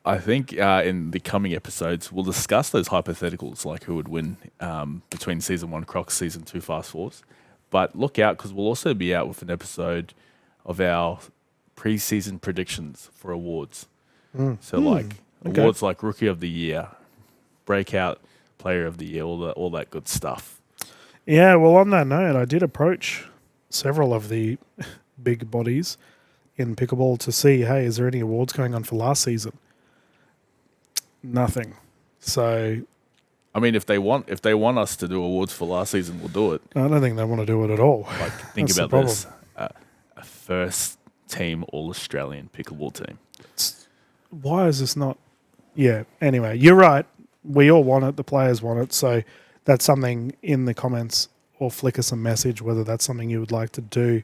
I think in the coming episodes, we'll discuss those hypotheticals, like who would win between Season 1 Crocs, Season 2 Fast Fours. But look out, because we'll also be out with an episode of our pre-season predictions for awards. Awards like Rookie of the Year, Breakout Player of the Year, all that good stuff. Yeah, well, on that note, I did approach several of the big bodies in pickleball to see, hey, is there any awards going on for last season? Nothing. So, I mean, if they want us to do awards for last season, we'll do it. I don't think they want to do it at all. Like, think about this: a first team All-Australian pickleball team. Why is this not? Yeah. Anyway, you're right. We all want it. The players want it. So that's something in the comments, or flick us a message whether that's something you would like to do.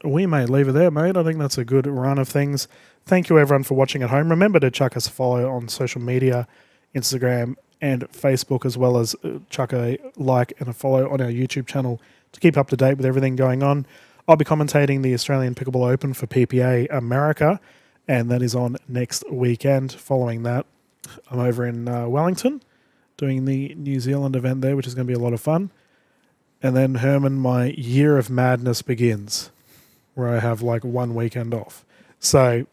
We may leave it there, mate. I think that's a good run of things. Thank you, everyone, for watching at home. Remember to chuck us a follow on social media, Instagram and Facebook, as well as chuck a like and a follow on our YouTube channel to keep up to date with everything going on. I'll be commentating the Australian Pickleball Open for PPA America, and that is on next weekend. Following that, I'm over in Wellington doing the New Zealand event there, which is going to be a lot of fun. And then, Herman, my year of madness begins, where I have like 1 weekend off. So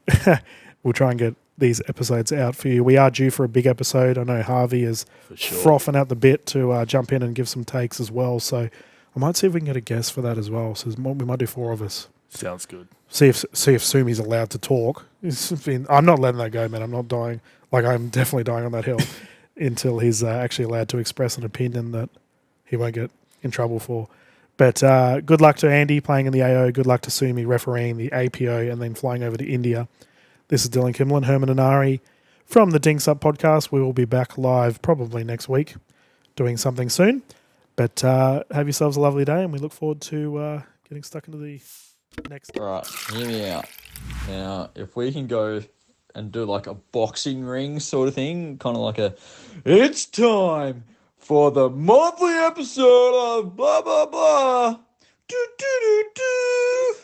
we'll try and get these episodes out for you. We are due for a big episode. I know Harvey is frothing at the bit to jump in and give some takes as well. So I might see if we can get a guest for that as well. So we might do 4 of us. Sounds good. See if Sumi's allowed to talk. I'm not letting that go, man. I'm not dying. Like, I'm definitely dying on that hill until he's actually allowed to express an opinion that he won't get in trouble for. But good luck to Andy playing in the AO. Good luck to Sumi refereeing the APO and then flying over to India. This is Dylan Kimlin, Herman and Ari from the Dinks Up podcast. We will be back live probably next week doing something soon. But have yourselves a lovely day, and we look forward to getting stuck into the next. All right, hear me out. Now, if we can go and do like a boxing ring sort of thing, kind of like it's time for the monthly episode of blah, blah, blah. Do, do, do, do.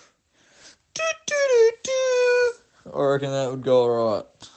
Do, do, do, do. I reckon that would go all right.